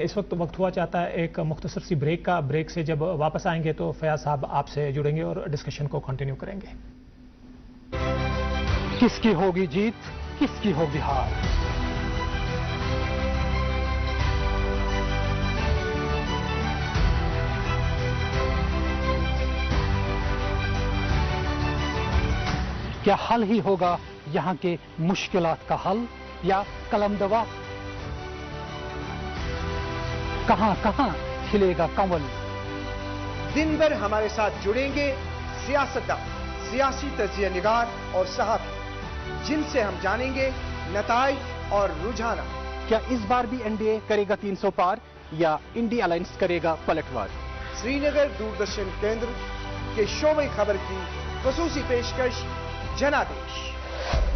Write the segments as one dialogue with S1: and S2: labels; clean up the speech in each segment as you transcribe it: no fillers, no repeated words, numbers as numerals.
S1: इस वक्त हुआ चाहता है एक मुख्तसर सी ब्रेक का। ब्रेक से जब वापस आएंगे तो फयाज साहब आपसे जुड़ेंगे और डिस्कशन को कंटिन्यू करेंगे।
S2: किसकी होगी जीत, किसकी होगी हार? क्या हल ही होगा यहां के मुश्किलात का हल या कलम दवा? कहां कहां खिलेगा कंवल?
S3: दिन भर हमारे साथ जुड़ेंगे सियासतदान, सियासी तजिया निगार और सहाफी, जिनसे हम जानेंगे नताइज और रुझाना।
S2: क्या इस बार भी एनडीए करेगा 300 पार या इंडी अलायंस करेगा पलटवार?
S3: श्रीनगर दूरदर्शन केंद्र के शोबे खबर की खसूसी पेशकश जनादेश,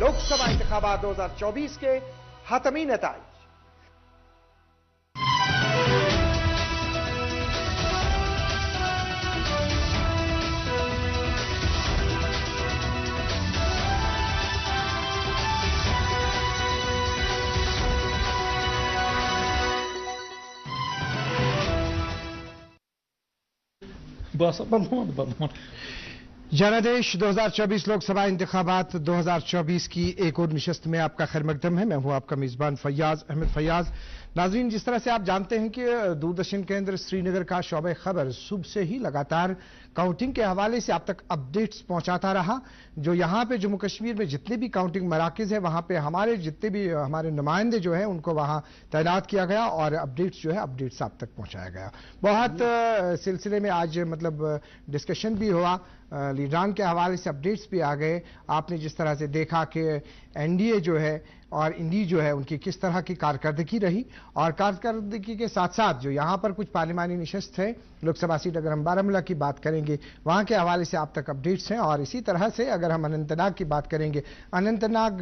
S3: लोकसभा इंतखाबात 2024 के हतमी नताइज। जनादेश 2024 लोकसभा इंतखाबात 2024 की एक और निशस्त में आपका खैर मकदम है। मैं हूं आपका मेजबान फैयाज अहमद फैयाज। नाजरीन, जिस तरह से आप जानते हैं कि दूरदर्शन केंद्र श्रीनगर का शोबे खबर सुबह से ही लगातार काउंटिंग के हवाले से आप तक अपडेट्स पहुंचाता रहा। जो यहां पे जम्मू कश्मीर में जितने भी काउंटिंग मराकज है वहां पे हमारे जितने भी हमारे नुमाइंदे जो है उनको वहां तैनात किया गया और अपडेट्स जो है अपडेट्स आप तक पहुंचाया गया। बहुत सिलसिले में आज मतलब डिस्कशन भी हुआ, लीडरान के हवाले से अपडेट्स भी आ गए। आपने जिस तरह से देखा कि एनडीए जो है और इंडी जो है उनकी किस तरह की कारकर्दगी रही, और कारकर्दगी के साथ साथ जो यहाँ पर कुछ पार्लिमानी निशस्त है, लोकसभा सीट अगर हम बारामूला की बात करेंगे वहाँ के हवाले से आप तक अपडेट्स हैं। और इसी तरह से अगर हम अनंतनाग की बात करेंगे, अनंतनाग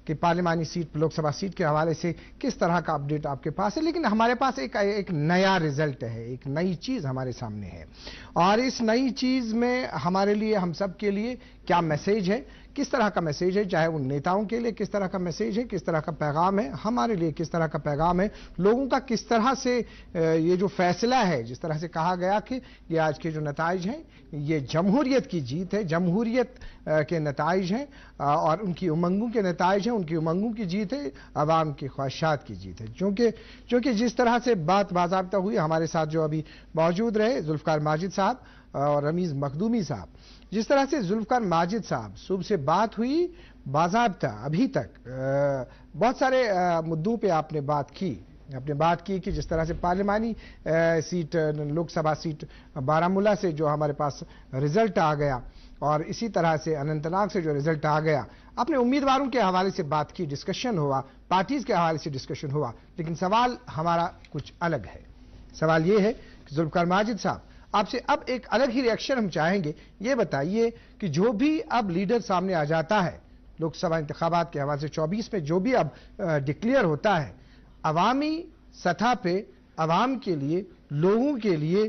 S3: की पार्लिमानी सीट लोकसभा सीट के हवाले से किस तरह का अपडेट आपके पास है। लेकिन हमारे पास एक नया रिजल्ट है, एक नई चीज़ हमारे सामने है, और इस नई चीज़ में हमारे लिए, हम सब के लिए क्या मैसेज है, किस तरह का मैसेज है, चाहे उन नेताओं के लिए किस तरह का मैसेज है, किस तरह का पैगाम है, हमारे लिए किस तरह का पैगाम है, लोगों का किस तरह से ये जो फैसला है, जिस तरह से कहा गया कि ये आज के जो नताइज हैं ये जमहूरियत की जीत है, जमहूरियत के नताइज हैं और उनकी उमंगों के नताइज हैं, उनकी उमंगों की जीत है, अवाम की ख्वाहिशात की जीत है। क्योंकि जिस तरह से बात बाज़ाब्ता हुई, हमारे साथ जो अभी मौजूद रहे जुल्फ़िकार माजिद साहब और रमीज़ मखदूमी साहब, जिस तरह से जुल्फ़िकार माजिद साहब सुबह से बात हुई, बाज़ाब्ता अभी तक बहुत सारे मुद्दों पे आपने बात की कि जिस तरह से पार्लिमानी सीट लोकसभा सीट बारामूला से जो हमारे पास रिजल्ट आ गया और इसी तरह से अनंतनाग से जो रिजल्ट आ गया, आपने उम्मीदवारों के हवाले से बात की, डिस्कशन हुआ, पार्टीज के हवाले से डिस्कशन हुआ। लेकिन सवाल हमारा कुछ अलग है। सवाल ये है कि जुल्फ़िकार माजिद साहब, आपसे अब एक अलग ही रिएक्शन हम चाहेंगे। ये बताइए कि जो भी अब लीडर सामने आ जाता है लोकसभा इंतखाबात के हवाले से 24 में, जो भी अब डिक्लेयर होता है, अवामी सतह पे अवाम के लिए, लोगों के लिए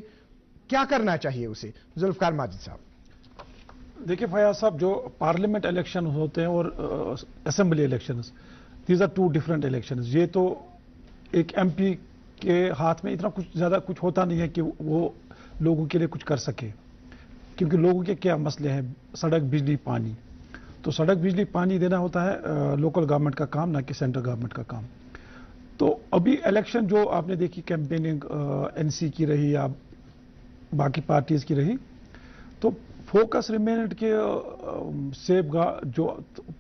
S3: क्या करना चाहिए उसे? जुल्फ़िकार माजिद साहब।
S4: देखिए फयाज साहब, जो पार्लियामेंट इलेक्शन होते हैं और assembly elections, these are two different elections. ये तो एक एमपी के हाथ में इतना कुछ ज़्यादा कुछ होता नहीं है कि वो लोगों के लिए कुछ कर सके, क्योंकि लोगों के क्या मसले हैं, सड़क, बिजली, पानी। तो सड़क, बिजली, पानी देना होता है लोकल गवर्नमेंट का काम, ना कि सेंट्रल गवर्नमेंट का काम। तो अभी इलेक्शन जो आपने देखी, कैंपेनिंग एनसी की रही या बाकी पार्टीज की रही, तो फोकस रिमेनेंट के सेफ जो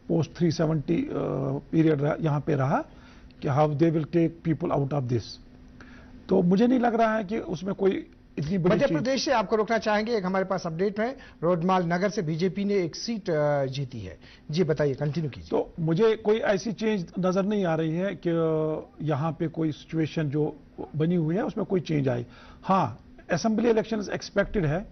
S4: पोस्ट 370 पीरियड यहाँ पे रहा कि how they will take people out of this. तो मुझे नहीं लग रहा है कि उसमें कोई इतनी बड़ी।
S3: मध्य प्रदेश से आपको रोकना चाहेंगे, एक हमारे पास अपडेट है, रोडमाल नगर से बीजेपी ने एक सीट जीती है। जी बताइए, कंटिन्यू कीजिए।
S4: तो मुझे कोई ऐसी चेंज नजर नहीं आ रही है कि यहाँ पे कोई सिचुएशन जो बनी हुई है उसमें कोई चेंज आई। हाँ, असेंबली इलेक्शन एक्सपेक्टेड है,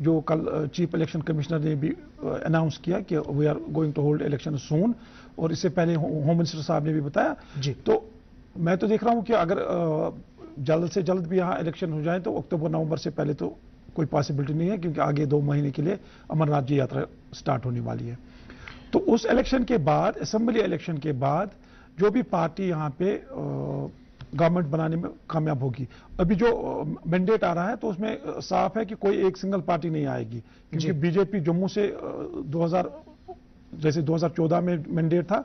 S4: जो कल चीफ इलेक्शन कमिश्नर ने भी अनाउंस किया कि we are going to hold election soon, और इससे पहले होम मिनिस्टर साहब ने भी बताया
S3: जी।
S4: तो मैं तो देख रहा हूँ कि अगर जल्द से जल्द भी यहाँ इलेक्शन हो जाए तो अक्टूबर नवंबर से पहले तो कोई पॉसिबिलिटी नहीं है, क्योंकि आगे 2 महीने के लिए अमरनाथ जी यात्रा स्टार्ट होने वाली है। तो उस इलेक्शन के बाद, असेंबली इलेक्शन के बाद, जो भी पार्टी यहाँ पे गवर्नमेंट बनाने में कामयाब होगी। अभी जो मैंडेट आ रहा है तो उसमें साफ है कि कोई एक सिंगल पार्टी नहीं आएगी, क्योंकि बीजेपी जम्मू से 2014 में मैंडेट था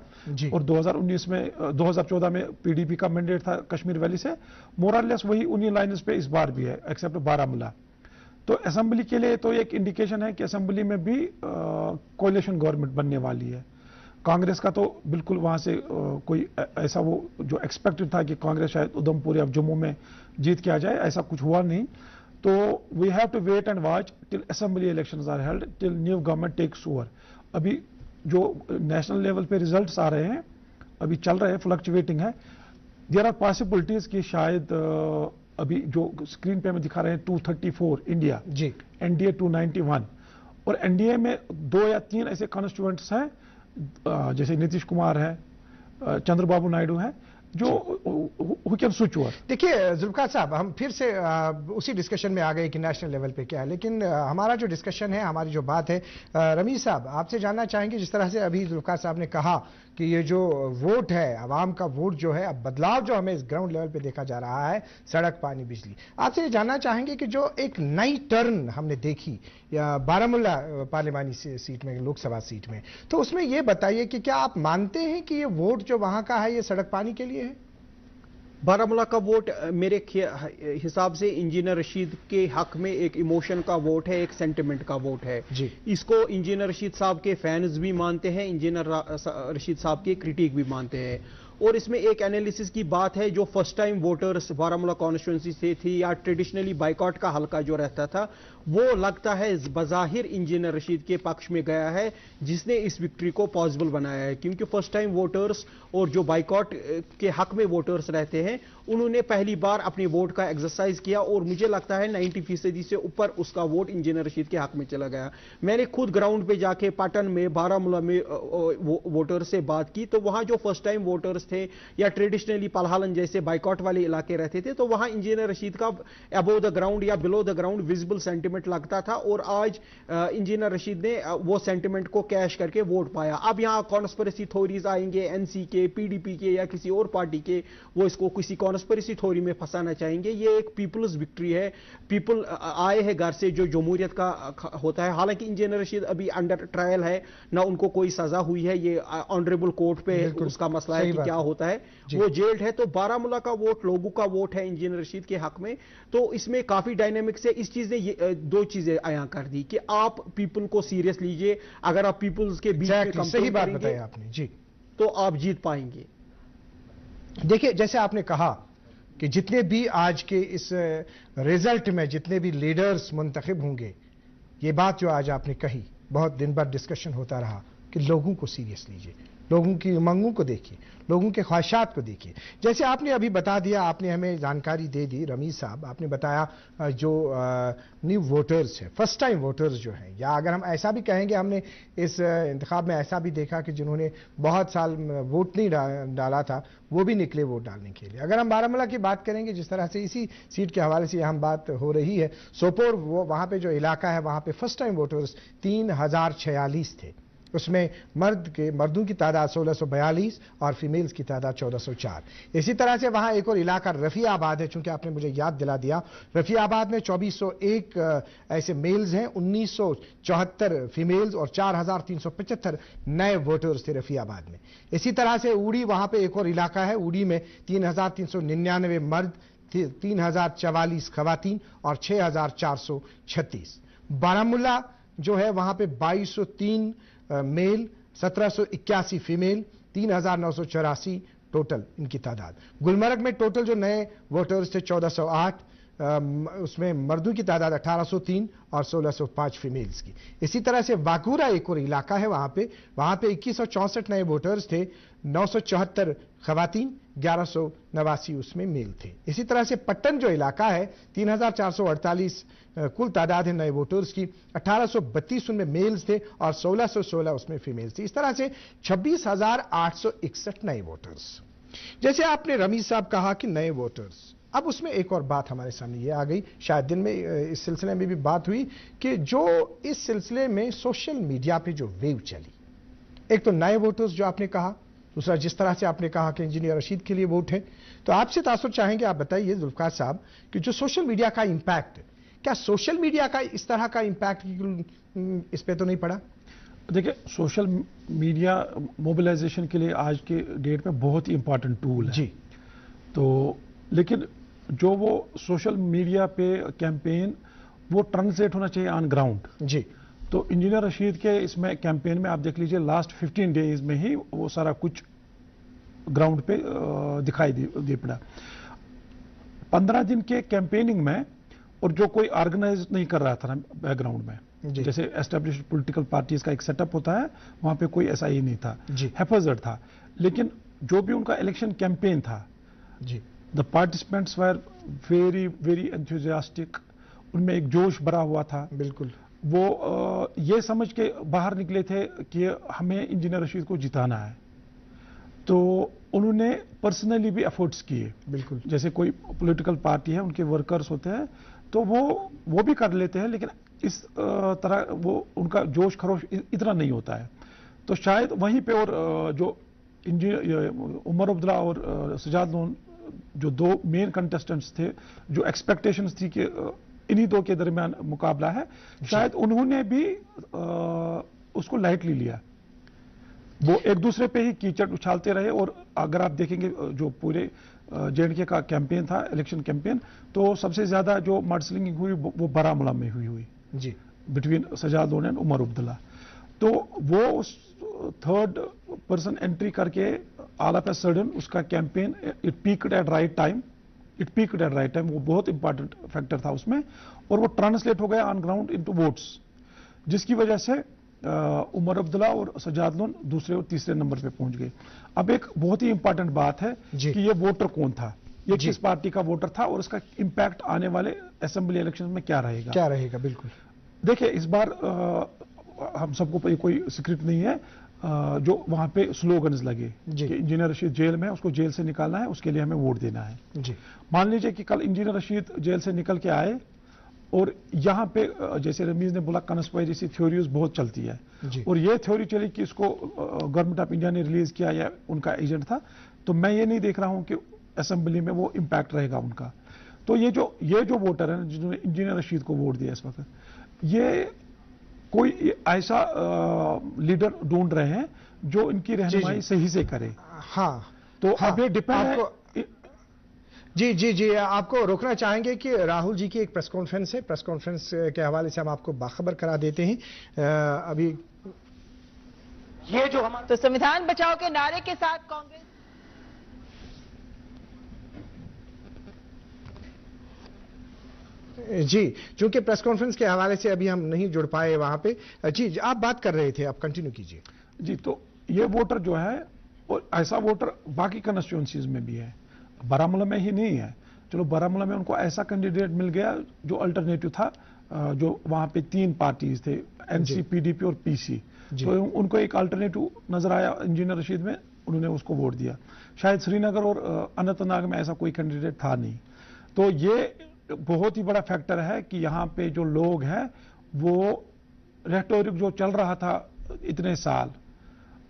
S4: और 2019 में 2014 में पीडीपी का मैंडेट था कश्मीर वैली से, मोरलेस वही उन्हीं लाइन्स पे इस बार भी है, एक्सेप्ट बारामूला। तो असेंबली के लिए तो एक इंडिकेशन है कि असेंबली में भी कोalition गवर्नमेंट बनने वाली है। कांग्रेस का तो बिल्कुल वहां से कोई ऐसा वो जो एक्सपेक्टेड था कि कांग्रेस शायद उधमपुर या जम्मू में जीत के आ जाए, ऐसा कुछ हुआ नहीं। तो we have to wait and watch till assembly elections are held, till new government takes over. अभी जो नेशनल लेवल पे रिजल्ट्स आ रहे हैं, अभी चल रहे हैं, फ्लक्चुएटिंग है। देयर आर पॉसिबिलिटीज कि शायद अभी जो स्क्रीन पे हमें दिखा रहे हैं 234 इंडिया जी, एनडीए 291, और एनडीए में 2 या 3 ऐसे कॉन्स्टिट्यूएंट्स हैं जैसे नीतीश कुमार है, चंद्रबाबू नायडू है, जो हु कैन स्विच ओवर।
S3: देखिए जुल्फकार साहब, हम फिर से उसी डिस्कशन में आ गए कि नेशनल लेवल पे क्या है, लेकिन हमारा जो डिस्कशन है, हमारी जो बात है, रमीज साहब आपसे जानना चाहेंगे, जिस तरह से अभी जुल्फकार साहब ने कहा कि ये जो वोट है, आवाम का वोट जो है, अब बदलाव जो हमें इस ग्राउंड लेवल पे देखा जा रहा है, सड़क, पानी, बिजली, आपसे ये जानना चाहेंगे कि जो एक नई टर्न हमने देखी बारामूला पार्लिमानी सीट में, लोकसभा सीट में, तो उसमें ये बताइए कि क्या आप मानते हैं कि ये वोट जो वहां का है ये सड़क पानी के लिए है?
S5: बारामूला का वोट मेरे हिसाब से इंजीनियर रशीद के हक में एक इमोशन का वोट है, एक सेंटिमेंट का वोट है जी। इसको इंजीनियर रशीद साहब के फैंस भी मानते हैं, इंजीनियर रशीद साहब के क्रिटिक भी मानते हैं। और इसमें एक एनालिसिस की बात है, जो first time voters Baramulla constituency से थी या ट्रेडिशनली बाइकआउट का हल्का जो रहता था, वो लगता है बज़ाहिर इंजीनियर रशीद के पक्ष में गया है, जिसने इस विक्ट्री को पॉसिबल बनाया है। क्योंकि फर्स्ट टाइम वोटर्स और जो बाइकआउट के हक में वोटर्स रहते हैं, उन्होंने पहली बार अपने वोट का एक्सरसाइज किया और मुझे लगता है 90% से ऊपर उसका वोट इंजीनियर रशीद के हक में चला गया। मैंने खुद ग्राउंड पे जाके पाटन में, बारामूला में वोटर्स से बात की, तो वहां जो फर्स्ट टाइम वोटर्स थे या ट्रेडिशनली पलहालन जैसे बाइकआउट वाले इलाके रहते थे, तो वहां इंजीनियर रशीद का अबव द ग्राउंड या below the ground visible sentiment लगता था। और आज इंजीनियर रशीद ने वो सेंटिमेंट को कैश करके वोट पाया। अब यहां कॉन्स्पिरेसी थ्योरीज आएंगे, एनसी के, पीडीपी के या किसी और पार्टी के, वो इसको किसी कॉन्स्पिरेसी थ्योरी में फंसाना चाहेंगे। ये एक पीपल्स विक्ट्री है, पीपल आए हैं घर से जो जमहूरियत का होता है। हालांकि इंजीनियर रशीद अभी अंडर ट्रायल है, ना उनको कोई सजा हुई है, ये ऑनरेबल कोर्ट पे उसका मसला है कि क्या होता है, वो जेल्ड है। तो बारामूला का वोट लोगों का वोट है इंजीनियर रशीद के हक में। तो इसमें काफी डायनेमिक्स है। इस चीज ने 2 चीजें आया कर दी कि आप पीपल को सीरियस लीजिए, अगर आप पीपल्स के बीच में
S3: सही बात बताई आपने जी,
S5: तो आप जीत पाएंगे।
S3: देखिए, जैसे आपने कहा कि जितने भी आज के इस रिजल्ट में जितने भी लीडर्स मुंतखब होंगे, ये बात जो आज आपने कही, बहुत दिन भर डिस्कशन होता रहा कि लोगों को सीरियस लीजिए, लोगों की उमंगों को देखिए, लोगों के ख्वाहिशात को देखिए। जैसे आपने अभी बता दिया, आपने हमें जानकारी दे दी रमीज साहब, आपने बताया जो न्यू वोटर्स है, फर्स्ट टाइम वोटर्स जो हैं, या अगर हम ऐसा भी कहेंगे, हमने इस इंतखाब में ऐसा भी देखा कि जिन्होंने बहुत साल वोट नहीं डाला था, वो भी निकले वोट डालने के लिए। अगर हम बारामूला की बात करेंगे, जिस तरह से इसी सीट के हवाले से यहाँ बात हो रही है, सोपोर वो वहाँ पे जो इलाका है, वहाँ पे फर्स्ट टाइम वोटर्स 3046 थे। उसमें मर्दों की तादाद 1642 और फीमेल्स की तादाद 1404। इसी तरह से वहां एक और इलाका रफियाबाद है, चूंकि आपने मुझे याद दिला दिया, रफियाबाद में 2401 ऐसे मेल्स हैं, 1974 फीमेल्स और 4375 नए वोटर्स थे रफियाबाद में। इसी तरह से उड़ी, वहां पे एक और इलाका है, उड़ी में 3399 मर्द, 3044 खवातीन और 6436। बारामूला जो है वहां पे 2203 मेल, 1781 फीमेल, 3984 टोटल इनकी तादाद। गुलमर्ग में टोटल जो नए वोटर्स थे 1408, उसमें मर्दों की तादाद 1803 और 1605 फीमेल्स की। इसी तरह से वाकुरा एक और इलाका है, वहां पे 2164 नए वोटर्स थे, 974 खवातीन, 1189 उसमें मेल थे। इसी तरह से पट्टन जो इलाका है, 3448 कुल तादाद है नए वोटर्स की, 1832 उनमें मेल्स थे और 1616 उसमें फीमेल्स थी। इस तरह से 26,861 नए वोटर्स। जैसे आपने रमीज साहब कहा कि नए वोटर्स, अब उसमें एक और बात हमारे सामने ये आ गई, शायद दिन में इस सिलसिले में भी बात हुई कि जो इस सिलसिले में सोशल मीडिया पे जो वेव चली, एक तो नए वोटर्स जो आपने कहा, दूसरा जिस तरह से आपने कहा कि इंजीनियर रशीद के लिए वोट है, तो आपसे तासुर चाहेंगे, आप बताइए जुल्फकार साहब कि जो सोशल मीडिया का इंपैक्ट, क्या सोशल मीडिया का इस तरह का इंपैक्ट इस पे तो नहीं पड़ा?
S4: देखिए, सोशल मीडिया मोबिलाइजेशन के लिए आज के डेट में बहुत ही इंपॉर्टेंट टूल है
S3: जी।
S4: तो लेकिन जो वो सोशल मीडिया पे कैंपेन वो ट्रांसलेट होना चाहिए ऑन ग्राउंड
S3: जी।
S4: तो इंजीनियर रशीद के इसमें कैंपेन में आप देख लीजिए लास्ट 15 डेज में ही वो सारा कुछ ग्राउंड पे दिखाई दे पड़ा। 15 दिन के कैंपेनिंग में और जो कोई ऑर्गेनाइज नहीं कर रहा था बैकग्राउंड में, जैसे एस्टेब्लिश्ड पॉलिटिकल पार्टीज का एक सेटअप होता है, वहां पे कोई ऐसा ही नहीं था, हेफाजत था। लेकिन जो भी उनका इलेक्शन कैंपेन था
S3: जी,
S4: the participants were very very enthusiastic, उनमें एक जोश भरा हुआ था।
S3: बिल्कुल।
S4: वो ये समझ के बाहर निकले थे कि हमें इंजीनियर रशीद को जिताना है, तो उन्होंने पर्सनली भी एफर्ट्स किए।
S3: बिल्कुल।
S4: जैसे कोई पॉलिटिकल पार्टी है, उनके वर्कर्स होते हैं, तो वो भी कर लेते हैं, लेकिन इस तरह वो उनका जोश खरोश इतना नहीं होता है। तो शायद वहीं पे और जो उमर अब्दुल्ला और सजाद लोन जो दो मेन कंटेस्टेंट्स थे, जो एक्सपेक्टेशंस थी कि इन्हीं दो के दरमियान मुकाबला है, शायद उन्होंने भी उसको लाइटली लिया। वो एक दूसरे पे ही कीचड़ उछालते रहे। और अगर आप देखेंगे जो पूरे JNK का कैंपेन था, इलेक्शन कैंपेन, तो सबसे ज्यादा जो मडस्लिंगिंग हुई वो बारामूला में हुई
S3: जी,
S4: बिटवीन सजाद लोन एंड उमर अब्दुल्ला। तो वो थर्ड पर्सन एंट्री करके ऑल ऑफ ए सडन उसका campaign it peaked at right time, वो बहुत इंपॉर्टेंट फैक्टर था उसमें, और वो ट्रांसलेट हो गया ऑन ग्राउंड इनटू वोट्स, जिसकी वजह से उमर अब्दुल्ला और सजाद लोन दूसरे और तीसरे नंबर पे पहुंच गए। अब एक बहुत ही इंपॉर्टेंट बात है कि ये वोटर कौन था, ये किस पार्टी का वोटर था, और उसका इंपैक्ट आने वाले असेंबली इलेक्शन में क्या रहेगा।
S3: बिल्कुल।
S4: देखिए, इस बार हम सबको कोई सीक्रेट नहीं है, जो वहां पे स्लोगन्स लगे कि इंजीनियर रशीद जेल में है, उसको जेल से निकालना है, उसके लिए हमें वोट देना है
S3: जी।
S4: मान लीजिए कि कल इंजीनियर रशीद जेल से निकल के आए और यहाँ पे जैसे रमीज ने बोला कंस्पायरेसी थ्योरीज बहुत चलती है, और ये थ्योरी चली कि इसको गवर्नमेंट ऑफ इंडिया ने रिलीज किया या उनका एजेंट था, तो मैं ये नहीं देख रहा हूं कि असेंबली में वो इंपैक्ट रहेगा उनका। तो ये जो वोटर है जिन्होंने इंजीनियर रशीद को वोट दिया इस वक्त, ये कोई ऐसा लीडर ढूंढ रहे हैं जो इनकी रहनुमाई सही से करे।
S3: हाँ,
S4: तो अब ये डिपेंड है।
S3: जी, आपको रोकना चाहेंगे कि राहुल जी की एक प्रेस कॉन्फ्रेंस है, प्रेस कॉन्फ्रेंस के हवाले से हम आपको बाखबर करा देते हैं। अभी
S6: ये जो हमारा तो संविधान बचाओ के नारे के साथ कांग्रेस
S3: जी, चूंकि प्रेस कॉन्फ्रेंस के हवाले से अभी हम नहीं जुड़ पाए वहां पे। जी, आप बात कर रहे थे, आप कंटिन्यू कीजिए।
S4: जी, तो ये वोटर जो है, और ऐसा वोटर बाकी कंस्टिट्यूंसीज में भी है, बारामूला में ही नहीं है। चलो, बारामूला में उनको ऐसा कैंडिडेट मिल गया जो अल्टरनेटिव था, जो वहां पे 3 पार्टीज थे, NC, PDP और PC, तो उनको एक अल्टरनेटिव नजर आया इंजीनियर रशीद में, उन्होंने उसको वोट दिया। शायद श्रीनगर और अनंतनाग में ऐसा कोई कैंडिडेट था नहीं। तो ये बहुत ही बड़ा फैक्टर है कि यहाँ पे जो लोग हैं, वो रेटोरिक जो चल रहा था इतने साल,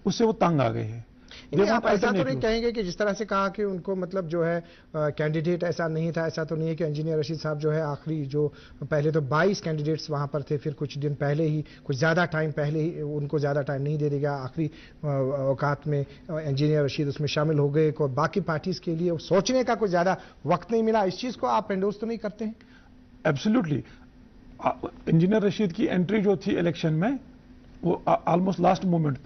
S4: उससे वो तंग आ गए हैं।
S3: आप ऐसा तो नहीं कहेंगे कि जिस तरह से कहा कि उनको मतलब जो है कैंडिडेट ऐसा नहीं था, ऐसा तो नहीं है कि इंजीनियर रशीद साहब जो है आखिरी जो पहले तो 22 कैंडिडेट्स वहां पर थे, फिर कुछ दिन पहले ही, कुछ ज्यादा टाइम पहले ही उनको ज्यादा टाइम नहीं दे देगा, आखिरी औकात में इंजीनियर रशीद उसमें शामिल हो गए, और बाकी पार्टीज के लिए सोचने का कुछ ज्यादा वक्त नहीं मिला। इस चीज को आप एंडोर्स तो नहीं करते हैं?
S4: एब्सोल्युटली। इंजीनियर रशीद की एंट्री जो थी इलेक्शन में, वो ऑलमोस्ट लास्ट मोमेंट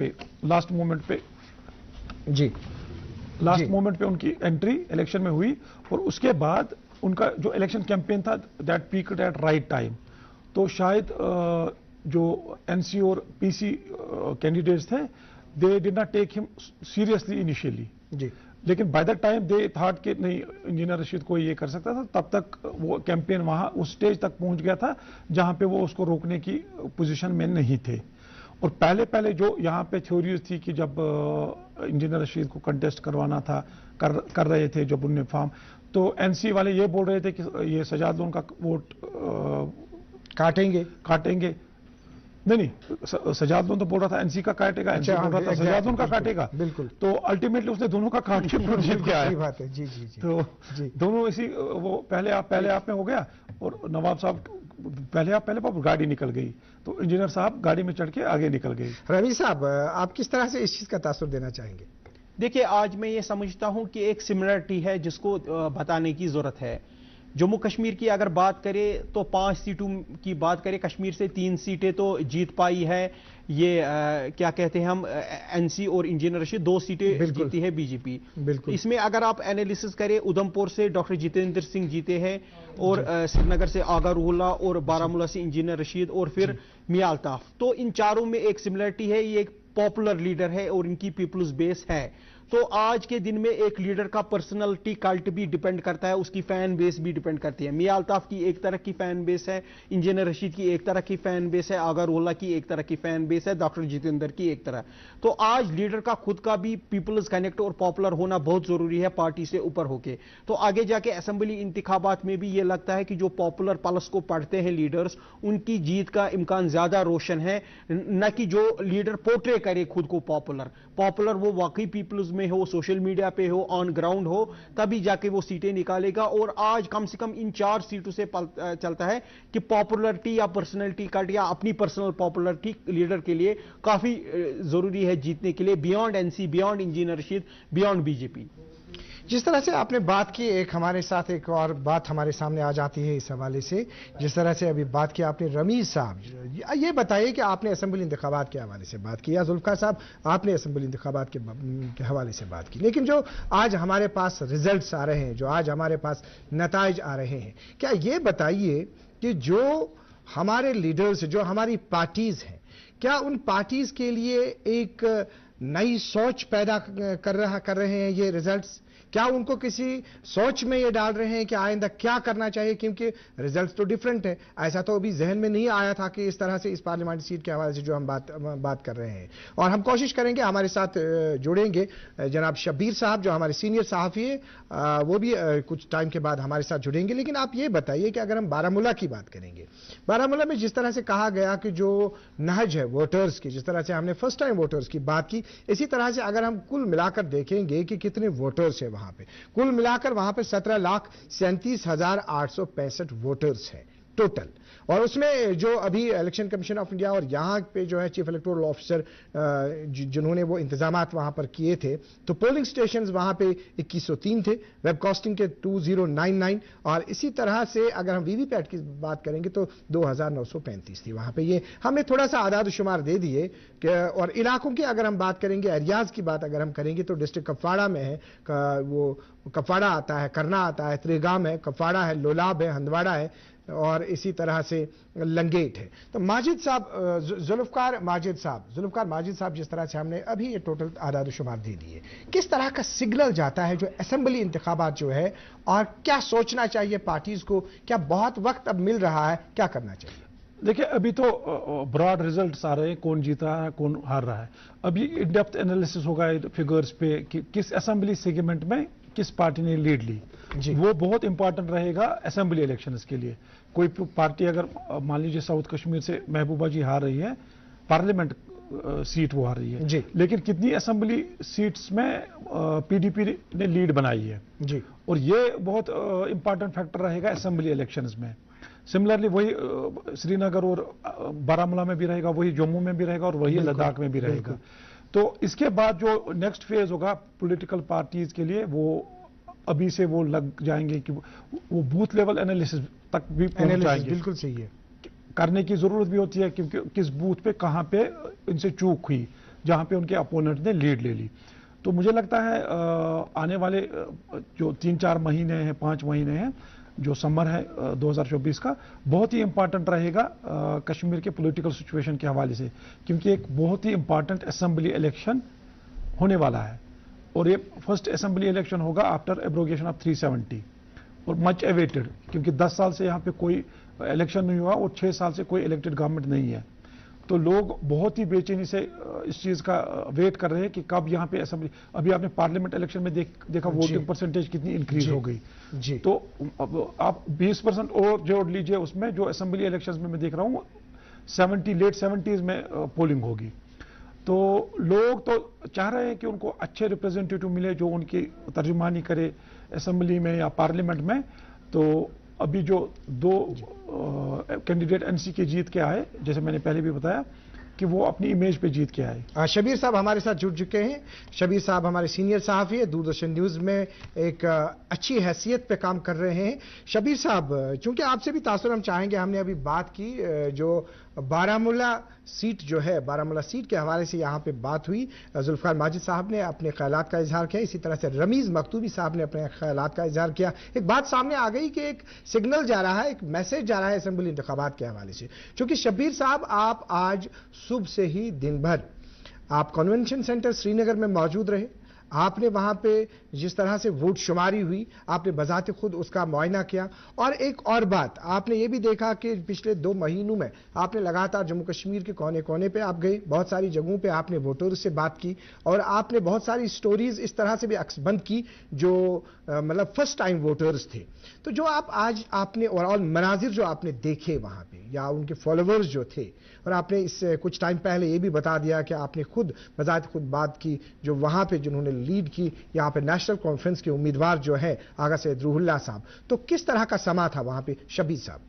S4: पे उनकी एंट्री इलेक्शन में हुई, और उसके बाद उनका जो इलेक्शन कैंपेन था that peaked at right time. तो शायद जो NC और PC कैंडिडेट्स थे, they did not take him seriously initially, लेकिन by the time they thought कि नहीं, इंजीनियर रशीद को ये कर सकता था, तब तक वो कैंपेन वहां उस स्टेज तक पहुंच गया था जहां पे वो उसको रोकने की पोजीशन में नहीं थे। और पहले जो यहाँ पे थ्योरीज थी कि जब इंजीनियर रशीद को कंटेस्ट करवाना था, कर रहे थे जब उनने फॉर्म, तो NC वाले ये बोल रहे थे कि ये सजाद लोन का वोट काटेंगे। नहीं, सजाद लोन तो बोल रहा था एनसी का काटेगा, एनसी बोल रहा था सजाद लोन का काटेगा।
S3: बिल्कुल।
S4: तो अल्टीमेटली उसने दोनों का काट के जीत गया है।
S3: सही बात है। जी जी जी।
S4: तो दोनों इसी वो पहले आप में हो गया, और नवाब साहब पहले पाप गाड़ी निकल गई, तो इंजीनियर साहब गाड़ी में चढ़ के आगे निकल गए।
S3: रवि साहब, आप किस तरह से इस चीज का तासुर देना चाहेंगे?
S5: देखिए, आज मैं ये समझता हूं कि एक सिमिलरिटी है जिसको बताने की जरूरत है। जम्मू कश्मीर की अगर बात करें तो 5 सीटों की बात करें, कश्मीर से 3 सीटें तो जीत पाई है ये क्या कहते हैं हम एनसी, और इंजीनियर रशीद 2 सीटें जीती है बीजेपी।
S3: बिल्कुल।
S5: इसमें अगर आप एनालिसिस करें, उधमपुर से डॉक्टर जितेंद्र सिंह जीते हैं, और श्रीनगर से आगा रूहुल्ला, और बारामूला से इंजीनियर रशीद, और फिर मियां अल्ताफ। तो इन चारों में एक सिमिलरिटी है, ये एक पॉपुलर लीडर है और इनकी पीपल्स बेस है। तो आज के दिन में एक लीडर का पर्सनालिटी कल्ट भी डिपेंड करता है, उसकी फैन बेस भी डिपेंड करती है। मियां अल्ताफ की एक तरह की फैन बेस है, इंजीनियर रशीद की एक तरह की फैन बेस है, आगा रूहुल्ला की एक तरह की फैन बेस है, डॉक्टर जितेंद्र की एक तरह। तो आज लीडर का खुद का भी पीपल्स कनेक्ट और पॉपुलर होना बहुत जरूरी है, पार्टी से ऊपर होके। तो आगे जाके असेंबली इंतखाबात में भी ये लगता है कि जो पॉपुलर पल्स को पढ़ते हैं लीडर्स, उनकी जीत का इम्कान ज्यादा रोशन है, न कि जो लीडर पोर्ट्रे करे खुद को पॉपुलर वो वाकई पीपल्स में हो, सोशल मीडिया पे हो, ऑन ग्राउंड हो, तभी जाके वो सीटें निकालेगा। और आज कम से कम इन 4 सीटों से चलता है कि पॉपुलरिटी या पर्सनैलिटी कट या अपनी पर्सनल पॉपुलरिटी लीडर के लिए काफी जरूरी है जीतने के लिए, beyond NC, beyond engineer Rashid, beyond BJP.
S3: जिस तरह से आपने बात की, एक हमारे साथ एक और बात हमारे सामने आ जाती है इस हवाले से। जिस तरह से अभी बात की आपने रमीज साहब, ये बताइए कि आपने असेंबली इंतखाबात के हवाले से बात की, या जुल्फकार साहब आपने असेंबली इंतखाबात के हवाले से बात की, लेकिन जो आज हमारे पास रिजल्ट्स आ रहे हैं, जो आज हमारे पास नताइज आ रहे हैं, क्या ये बताइए कि जो हमारे लीडर्स, जो हमारी पार्टीज हैं, क्या उन पार्टीज के लिए एक नई सोच पैदा कर रहे हैं ये रिजल्ट्स? क्या उनको किसी सोच में ये डाल रहे हैं कि आइंदा क्या करना चाहिए? क्योंकि रिजल्ट्स तो डिफरेंट है। ऐसा तो अभी जहन में नहीं आया था कि इस तरह से इस पार्लियामेंट्री सीट के हवाले से जो हम बात कर रहे हैं। और हम कोशिश करेंगे, हमारे साथ जुड़ेंगे जनाब शब्बीर साहब, जो हमारे सीनियर सहाफ़ी है, वो भी कुछ टाइम के बाद हमारे साथ जुड़ेंगे। लेकिन आप ये बताइए कि अगर हम बारामूला की बात करेंगे, बारामूला में जिस तरह से कहा गया कि जो नहज है वोटर्स की, जिस तरह से हमने फर्स्ट टाइम वोटर्स की बात की, इसी तरह से अगर हम कुल मिलाकर देखेंगे कि कितने वोटर्स है वहां पे, कुल मिलाकर वहां पे 17,37,865 वोटर्स हैं टोटल। और उसमें जो अभी इलेक्शन कमीशन ऑफ इंडिया और यहाँ पे जो है चीफ इलेक्टोरल ऑफिसर जिन्होंने वो इंतजामात वहाँ पर किए थे, तो पोलिंग स्टेशंस वहाँ पे 2103 थे, वेब कास्टिंग के 2099, और इसी तरह से अगर हम वीवीपैट की बात करेंगे तो 2935 थी वहाँ पे। ये हमने थोड़ा सा आदाद शुमार दे दिए। और इलाकों की अगर हम बात करेंगे, एरियाज की बात अगर हम करेंगे, तो डिस्ट्रिक्ट कपवाड़ा में है, वो कपवाड़ा आता है, करना आता है, त्रिगाम है, कपवाड़ा है, लोलाब है, हंदवाड़ा है, और इसी तरह से लंगेट है। तो माजिद साहब, जुल्फकार माजिद साहब, जिस तरह से हमने अभी ये टोटल आदाद शुमार दे दिए, किस तरह का सिग्नल जाता है जो असेंबली इंतखाबात जो है, और क्या सोचना चाहिए पार्टीज को? क्या बहुत वक्त अब मिल रहा है? क्या करना चाहिए?
S4: देखिए, अभी तो ब्रॉड रिजल्ट्स आ रहे हैं, कौन जीत रहा है, कौन हार रहा है। अभी इन डेप्थ एनालिसिस होगा फिगर्स पे कि किस असेंबली सेगमेंट में किस पार्टी ने लीड ली, वो बहुत इंपॉर्टेंट रहेगा असेंबली इलेक्शंस के लिए। कोई पार्टी अगर मान लीजिए साउथ कश्मीर से महबूबा जी हार रही है, पार्लियामेंट सीट वो हार रही है जी, लेकिन कितनी असेंबली सीट्स में पीडीपी ने लीड बनाई है जी, और ये बहुत इंपॉर्टेंट फैक्टर रहेगा असेंबली इलेक्शंस में। सिमिलरली वही श्रीनगर और बारामूला में भी रहेगा, वही जम्मू में भी रहेगा, और वही लद्दाख में भी रहेगा। तो इसके बाद जो नेक्स्ट फेज होगा पॉलिटिकल पार्टीज के लिए, वो अभी से वो लग जाएंगे कि वो बूथ लेवल एनालिसिस तक भी पहुंच जाएंगे।
S3: बिल्कुल सही है,
S4: करने की जरूरत भी होती है, क्योंकि किस बूथ पे कहां पे इनसे चूक हुई, जहां पे उनके अपोनेंट ने लीड ले ली। तो मुझे लगता है आने वाले जो 3-4 महीने हैं, 5 महीने हैं, जो समर है 2024 का, बहुत ही इंपॉर्टेंट रहेगा कश्मीर के पॉलिटिकल सिचुएशन के हवाले से, क्योंकि एक बहुत ही इंपॉर्टेंट असेंबली इलेक्शन होने वाला है, और ये फर्स्ट असेंबली इलेक्शन होगा आफ्टर एब्रोगेशन ऑफ 370, और मच अवेटेड, क्योंकि 10 साल से यहाँ पे कोई इलेक्शन नहीं हुआ और 6 साल से कोई इलेक्टेड गवर्नमेंट नहीं है। तो लोग बहुत ही बेचैनी से इस चीज का वेट कर रहे हैं कि कब यहाँ पे असेंबली। अभी आपने पार्लियामेंट इलेक्शन में देखा वोटिंग परसेंटेज कितनी इंक्रीज हो गई जी, तो अब आप 20% और जोड़ लीजिए उसमें, जो असेंबली इलेक्शंस में मैं देख रहा हूँ लेट 70s में पोलिंग होगी। तो लोग तो चाह रहे हैं कि उनको अच्छे रिप्रेजेंटेटिव मिले जो उनकी तर्जुमानी करे असेंबली में या पार्लियामेंट में। तो अभी जो 2 कैंडिडेट एनसी के जीत के आए, जैसे मैंने पहले भी बताया कि वो अपनी इमेज पे जीत के आए।
S3: शबीर साहब हमारे साथ जुड़ चुके हैं। शबीर साहब हमारे सीनियर सहाफ़ी है, दूरदर्शन न्यूज़ में एक अच्छी हैसियत पे काम कर रहे हैं। शबीर साहब, चूंकि आपसे भी तासुर हम चाहेंगे, हमने अभी बात की जो बारामूला सीट जो है, बारामूला सीट के हवाले से यहाँ पे बात हुई। जुल्फ़िकार माजिद साहब ने अपने ख्यालात का इजहार किया, इसी तरह से रमीज़ मखतूबी साहब ने अपने ख्यालात का इजहार किया। एक बात सामने आ गई कि एक सिग्नल जा रहा है, एक मैसेज जा रहा है असेंबली इंतखाबात के हवाले से। चूंकि शबीर साहब, आप आज सुबह से ही दिन भर आप कन्वेंशन सेंटर श्रीनगर में मौजूद रहे, आपने वहां पे जिस तरह से वोट शुमारी हुई, आपने बजाते खुद उसका मुआयना किया। और एक और बात आपने ये भी देखा कि पिछले 2 महीनों में आपने लगातार जम्मू कश्मीर के कोने कोने पे आप गए, बहुत सारी जगहों पे आपने वोटर्स से बात की और आपने बहुत सारी स्टोरीज इस तरह से भी अक्सबंद की जो मतलब फर्स्ट टाइम वोटर्स थे। तो जो आप आज आपने ओवरऑल मनाजिर जो आपने देखे वहां पे या उनके फॉलोअर्स जो थे, और आपने इस कुछ टाइम पहले ये भी बता दिया कि आपने खुद बजाते खुद बात की जो वहां पे जिन्होंने लीड की, यहाँ पे नेशनल कॉन्फ्रेंस के उम्मीदवार जो है आगा सैयद रूहुल्लाह साहब, तो किस तरह का समा था वहां पे शबीर साहब?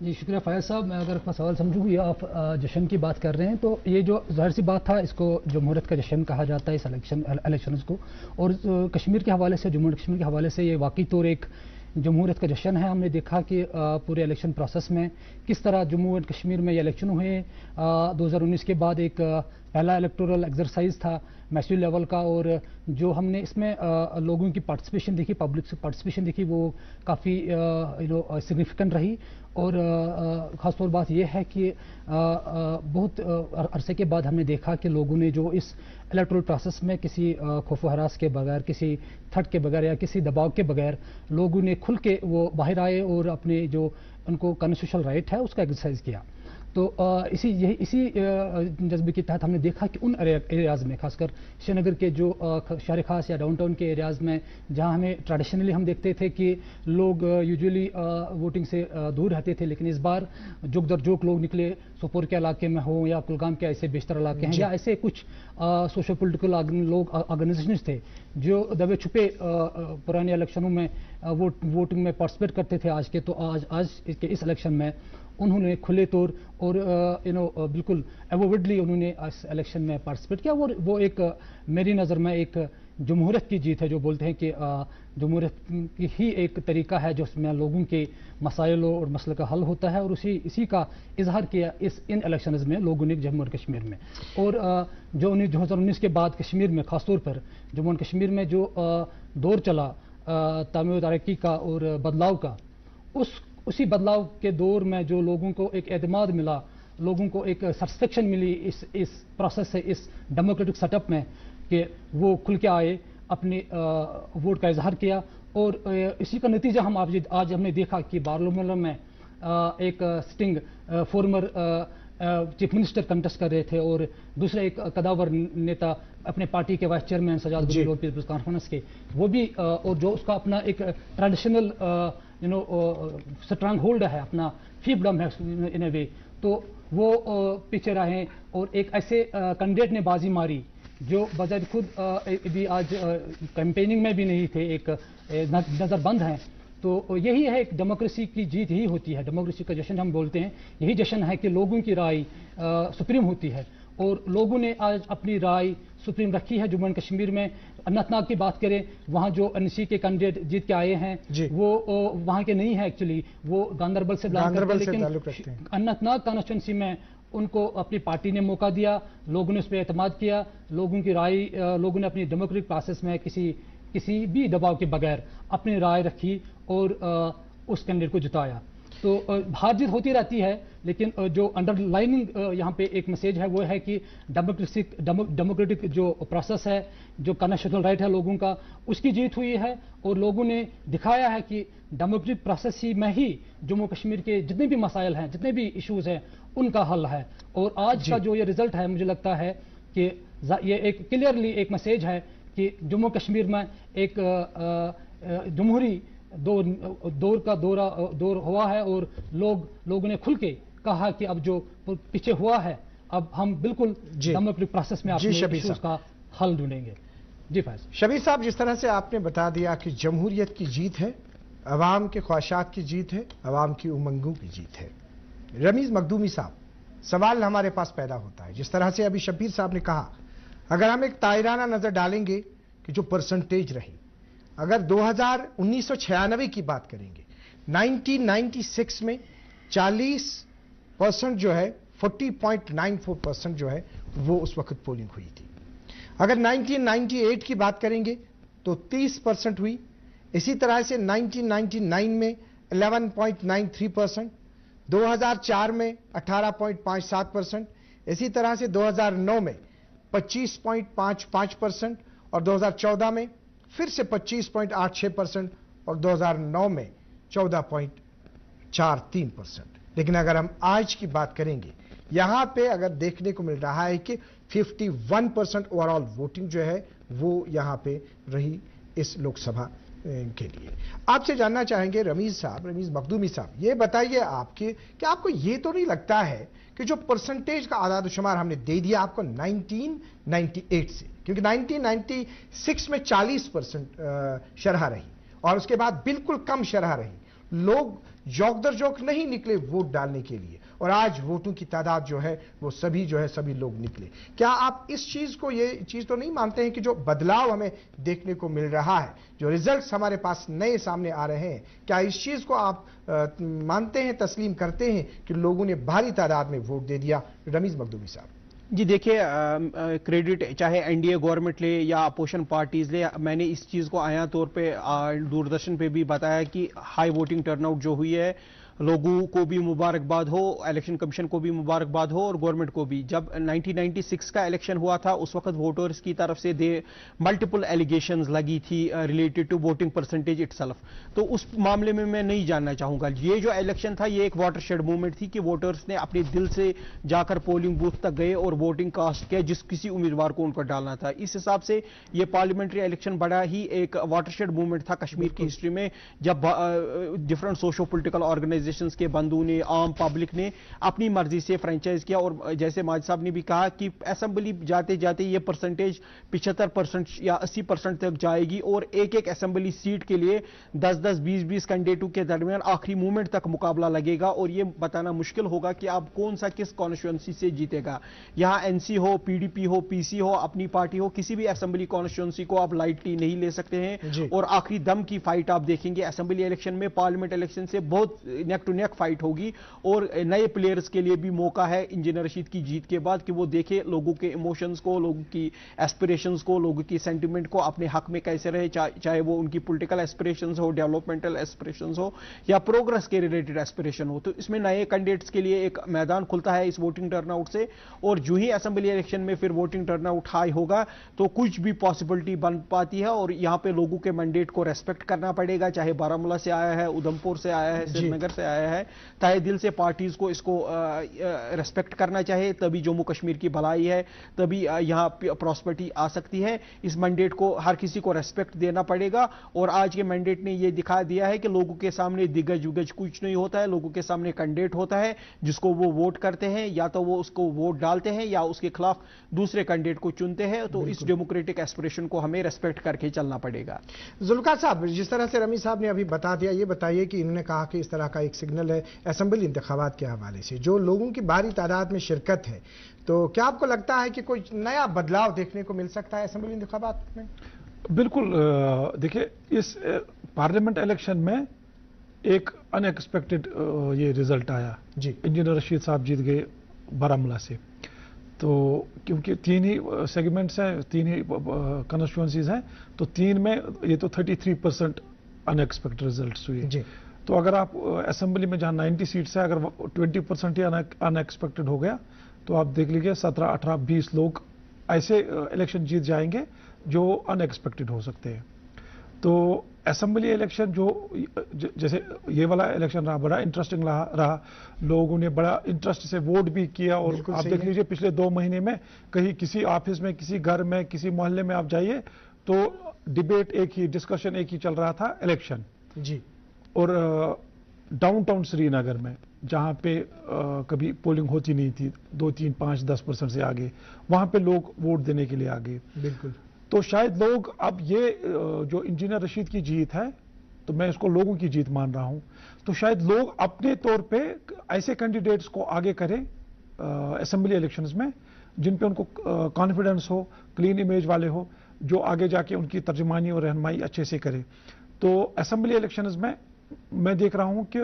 S2: जी शुक्रिया फयाज साहब। मैं अगर अपना सवाल समझूँ, ये आप जश्न की बात कर रहे हैं, तो ये जो जाहिर सी बात था, इसको जमहूरियत का जश्न कहा जाता है इस इलेक्शन को। और कश्मीर के हवाले से, जम्मू कश्मीर के हवाले से ये वाकई तौर एक जमहूरियत का जश्न है। हमने देखा कि पूरे इलेक्शन प्रोसेस में किस तरह जम्मू एंड कश्मीर में ये इलेक्शन हुए। 2019 के बाद एक पहला इलेक्टोरल एक्सरसाइज था मैसिव लेवल का, और जो हमने इसमें लोगों की पार्टिसिपेशन देखी, पब्लिक से पार्टिसिपेशन देखी, वो काफ़ी सिग्निफिकेंट रही। और ख़ासतौर बात यह है कि बहुत अरसे के बाद हमने देखा कि लोगों ने जो इस इलेक्टोरल प्रोसेस में किसी खौफ हरास के बगैर, किसी थट के बगैर या किसी दबाव के बगैर लोगों ने खुल के वो बाहर आए और अपने जो उनको कॉन्स्टिट्यूशनल राइट है उसका एक्सरसाइज किया। तो इसी जज्बे के तहत हमने देखा कि उन एरियाज़ में, खासकर श्रीनगर के जो शहर खास या डाउनटाउन के एरियाज़ में, जहां हमें ट्रेडिशनली हम देखते थे कि लोग यूजुअली वोटिंग से दूर रहते थे, लेकिन इस बार जोक दर जोक लोग निकले, सोपोर के इलाके में हो या कुलगाम के ऐसे बेशतर इलाके हैं, या ऐसे कुछ सोशल पोलिटिकल लोग ऑर्गेनाइजेशन थे जो दबे छुपे पुराने इलेक्शनों में वोटिंग में पार्टिसिपेट करते थे आज के। तो आज के इस इलेक्शन में उन्होंने खुले तौर और बिल्कुल एवोविडली उन्होंने इस इलेक्शन में पार्टिसिपेट किया। वो एक मेरी नज़र में एक जमहूरियत की जीत है, जो बोलते हैं कि जमहूरियत की ही एक तरीका है जिसमें लोगों के मसाइलों और मसले का हल होता है, और इसी का इजहार किया इन इलेक्शंस में लोगों ने जम्मू और कश्मीर में। और जो 2019 के बाद कश्मीर में, ख़ासतौर पर जम्मू और कश्मीर में जो दौर चला तामीर तरक्की का और बदलाव का, उसी बदलाव के दौर में जो लोगों को एक एतमाद मिला, लोगों को एक सेटिस्फेक्शन मिली इस प्रोसेस से, इस डेमोक्रेटिक सेटअप में, कि वो खुल के आए, अपने वोट का इजहार किया। और इसी का नतीजा हम आज हमने देखा कि बारामूला में एक sitting former chief minister contest कर रहे थे, और दूसरे एक कदावर नेता अपने पार्टी के vice chairman Sajad People's Conference के, वो भी और जो उसका अपना एक ट्रेडिशनल स्ट्रांग होल्ड है, अपना फील्डम है इन ए वे, तो वो पीछे रहे और एक ऐसे कैंडिडेट ने बाजी मारी जो बजाय खुद भी आज कैंपेनिंग में भी नहीं थे, एक नज़रबंद हैं। तो यही है, एक डेमोक्रेसी की जीत यही होती है, डेमोक्रेसी का जश्न हम बोलते हैं, यही जश्न है कि लोगों की राय सुप्रीम होती है। और लोगों ने आज अपनी राय सुप्रीम रखी है। जम्मू एंड कश्मीर में अनंतनाग की बात करें, वहाँ जो एनसी के कैंडिडेट जीत के आए हैं वो वहाँ के नहीं है, एक्चुअली वो गांदरबल से बिलोंग करते हैं, लेकिन अनंतनाग कॉन्स्टिट्यूंसी में उनको अपनी पार्टी ने मौका दिया, लोगों ने उस पर एतमाद किया, लोगों की राय, लोगों ने अपनी डेमोक्रेटिक प्रोसेस में किसी भी दबाव के बगैर अपनी राय रखी और उस कैंडिडेट को जिताया। तो हार जीत होती रहती है, लेकिन जो अंडरलाइनिंग यहाँ पे एक मैसेज है वो है कि डेमोक्रेटिक जो प्रोसेस है, जो कॉन्स्टिट्यूशनल राइट है लोगों का, उसकी जीत हुई है। और लोगों ने दिखाया है कि डेमोक्रेटिक प्रोसेस ही में ही जम्मू कश्मीर के जितने भी मसाइल हैं, जितने भी इश्यूज हैं, उनका हल है। और आज का जो ये रिजल्ट है, मुझे लगता है कि ये एक क्लियरली एक मैसेज है कि जम्मू कश्मीर में एक जमहूरी दौर हुआ है और लोगों ने खुल के कहा कि अब जो पीछे हुआ है अब हम बिल्कुल डेमोक्रेटिक प्रोसेस में अपने इश्यूज का हल ढूंढेंगे। जी फैज।
S3: शबीर साहब, जिस तरह से आपने बता दिया कि जमहूरियत की जीत है, अवाम के ख्वाहिशात की जीत है, अवाम की उमंगों की जीत है, रमीज मखदूमी साहब, सवाल हमारे पास पैदा होता है, जिस तरह से अभी शब्बीर साहब ने कहा, अगर हम एक तायराना नजर डालेंगे कि जो परसेंटेज रही, अगर 1996 की बात करेंगे, 1996 में 40% जो है, 40.94% जो है वो उस वक्त पोलिंग हुई थी। अगर 1998 की बात करेंगे तो 30% हुई। इसी तरह से 1999 में 11.93%, 2004 में 18.57%, इसी तरह से 2009 में 25.55% और 2014 में फिर से 25.86% और 2009 में 14.43%। लेकिन अगर हम आज की बात करेंगे, यहां पे अगर देखने को मिल रहा है कि 51% ओवरऑल वोटिंग जो है वो यहां पे रही इस लोकसभा के लिए। आपसे जानना चाहेंगे रमीज साहब, रमीज मखदूमी साहब, ये बताइए आपके कि आपको ये तो नहीं लगता है कि जो परसेंटेज का आदाद शुमार हमने दे दिया आपको 1998 से, क्योंकि 1996 में 40% शरह रही और उसके बाद बिल्कुल कम शरह रही, लोग जोक दर जोक नहीं निकले वोट डालने के लिए, और आज वोटों की तादाद जो है वो सभी जो है सभी लोग निकले। क्या आप इस चीज को, ये चीज तो नहीं मानते हैं कि जो बदलाव हमें देखने को मिल रहा है, जो रिजल्ट्स हमारे पास नए सामने आ रहे हैं, क्या इस चीज को आप मानते हैं, तस्लीम करते हैं कि लोगों ने भारी तादाद में वोट दे दिया? रमीज मखदूमी साहब
S5: जी देखिए, क्रेडिट चाहे एनडीए गवर्नमेंट ले या अपोजिशन पार्टीज ले, मैंने इस चीज़ को आया तौर पे दूरदर्शन पे भी बताया कि हाई वोटिंग टर्नआउट जो हुई है, लोगों को भी मुबारकबाद हो, इलेक्शन कमीशन को भी मुबारकबाद हो और गवर्नमेंट को भी। जब 1996 का इलेक्शन हुआ था उस वक्त वोटर्स की तरफ से मल्टीपल एलिगेशंस लगी थी related to voting percentage itself. तो उस मामले में मैं नहीं जानना चाहूंगा। ये जो इलेक्शन था ये एक वाटरशेड मूवमेंट थी कि वोटर्स ने अपने दिल से जाकर पोलिंग बूथ तक गए और वोटिंग कास्ट किया जिस किसी उम्मीदवार को उनको डालना था। इस हिसाब से ये पार्लियामेंट्री इलेक्शन बड़ा ही एक वाटरशेड मूवमेंट था कश्मीर की हिस्ट्री में, जब डिफरेंट सोशो पोलिटिकल ऑर्गेनाइजेशन के बंधुओं ने, आम पब्लिक ने अपनी मर्जी से फ्रेंचाइज किया। और जैसे माजिद साहब ने भी कहा कि असेंबली जाते जाते ये परसेंटेज 75% या 80% तक जाएगी और एक एक असेंबली सीट के लिए 10-10, 20-20 कैंडिडेटों के दरमियान आखिरी मूवमेंट तक मुकाबला लगेगा और ये बताना मुश्किल होगा कि आप कौन सा किस कॉन्स्टिट्यूंसी से जीतेगा। यहां एनसी हो, पीडीपी हो, पीसी हो, अपनी पार्टी हो, किसी भी असेंबली कॉन्स्टिट्यूंसी को आप लाइटली नहीं ले सकते हैं और आखिरी दम की फाइट आप देखेंगे असेंबली इलेक्शन में। पार्लियामेंट इलेक्शन से बहुत नेक टू नेक फाइट होगी और नए प्लेयर्स के लिए भी मौका है इंजीनियर रशीद की जीत के बाद कि वो देखे लोगों के इमोशंस को, लोगों की एस्पिरेशंस को, लोगों की सेंटिमेंट को अपने हक में कैसे रहे, चाहे वो उनकी पॉलिटिकल एस्पिरेशंस हो, डेवलपमेंटल एस्पिरेशंस हो या प्रोग्रेस के रिलेटेड एस्पिरेशन हो। तो इसमें नए कैंडिडेट्स के लिए एक मैदान खुलता है इस वोटिंग टर्नआउट से। और जो ही असेंबली इलेक्शन में फिर वोटिंग टर्नआउट हाई होगा तो कुछ भी पॉसिबिलिटी बन पाती है और यहां पे लोगों के मैंडेट को रेस्पेक्ट करना पड़ेगा, चाहे बारामूला से आया है, उधमपुर से आया है, श्रीनगर से आया है। तहे दिल से पार्टीज को इसको रेस्पेक्ट करना चाहिए, तभी जम्मू कश्मीर की भलाई है, तभी यहां प्रॉस्पेरिटी आ सकती है। इस मैंडेट को हर किसी को रेस्पेक्ट देना पड़ेगा और आज के मैंडेट ने यह दिखा दिया है कि लोगों के सामने दिग्गज विगज कुछ नहीं होता है, लोगों के सामने कैंडिडेट होता है जिसको वो वोट करते हैं, या तो वो उसको वोट डालते हैं या उसके खिलाफ दूसरे कैंडिडेट को चुनते हैं। तो इस डेमोक्रेटिक एस्पिरेशन को हमें रेस्पेक्ट करके चलना पड़ेगा।
S3: जुल्फकार साहब, जिस तरह से रमीज साहब ने अभी बता दिया, ये बताइए कि इन्होंने कहा कि इस तरह का एक सिग्नल है असेंबली इंतखाबात के हवाले से, जो लोगों की भारी तादाद में शिरकत है, तो क्या आपको लगता है कि कोई नया बदलाव देखने को मिल सकता है असेंबली इंतखाबात में?
S4: बिल्कुल। देखिए, इस पार्लियामेंट इलेक्शन में एक अनएक्सपेक्टेड ये रिजल्ट आया जी। इंजीनियर रशीद साहब जीत गए बारामूला से, तो क्योंकि तीन ही सेगमेंट्स हैं, तीन ही कॉन्स्टिट्यूंसीज हैं, तो तीन में ये तो 33% अनएक्सपेक्टेड रिजल्ट्स हुए जी। तो अगर आप असेंबली में जहां 90 सीट्स है, अगर 20% ही अनएक्सपेक्टेड हो गया तो आप देख लीजिए 17, 18, 20 लोग ऐसे इलेक्शन जीत जाएंगे जो अनएक्सपेक्टेड हो सकते हैं। तो असेंबली इलेक्शन जो जैसे ये वाला इलेक्शन रहा, बड़ा इंटरेस्टिंग रहा, लोगों ने बड़ा इंटरेस्ट से वोट भी किया। और आप देख लीजिए पिछले 2 महीने में कहीं किसी ऑफिस में, किसी घर में, किसी मोहल्ले में आप जाइए तो डिबेट एक ही, डिस्कशन एक ही चल रहा था, इलेक्शन जी। और डाउनटाउन श्रीनगर में जहां पे कभी पोलिंग होती नहीं थी, 2, 3, 5, 10% से आगे, वहां पे लोग वोट देने के लिए आ गए।
S3: बिल्कुल।
S4: तो शायद लोग अब ये जो इंजीनियर रशीद की जीत है, तो मैं इसको लोगों की जीत मान रहा हूं, तो शायद लोग अपने तौर पे ऐसे कैंडिडेट्स को आगे करें असेंबली इलेक्शंस में जिन पे उनको कॉन्फिडेंस हो, क्लीन इमेज वाले हो, जो आगे जाके उनकी तर्जुमानी और रहनुमाई अच्छे से करे। तो असेंबली इलेक्शंस में मैं देख रहा हूं कि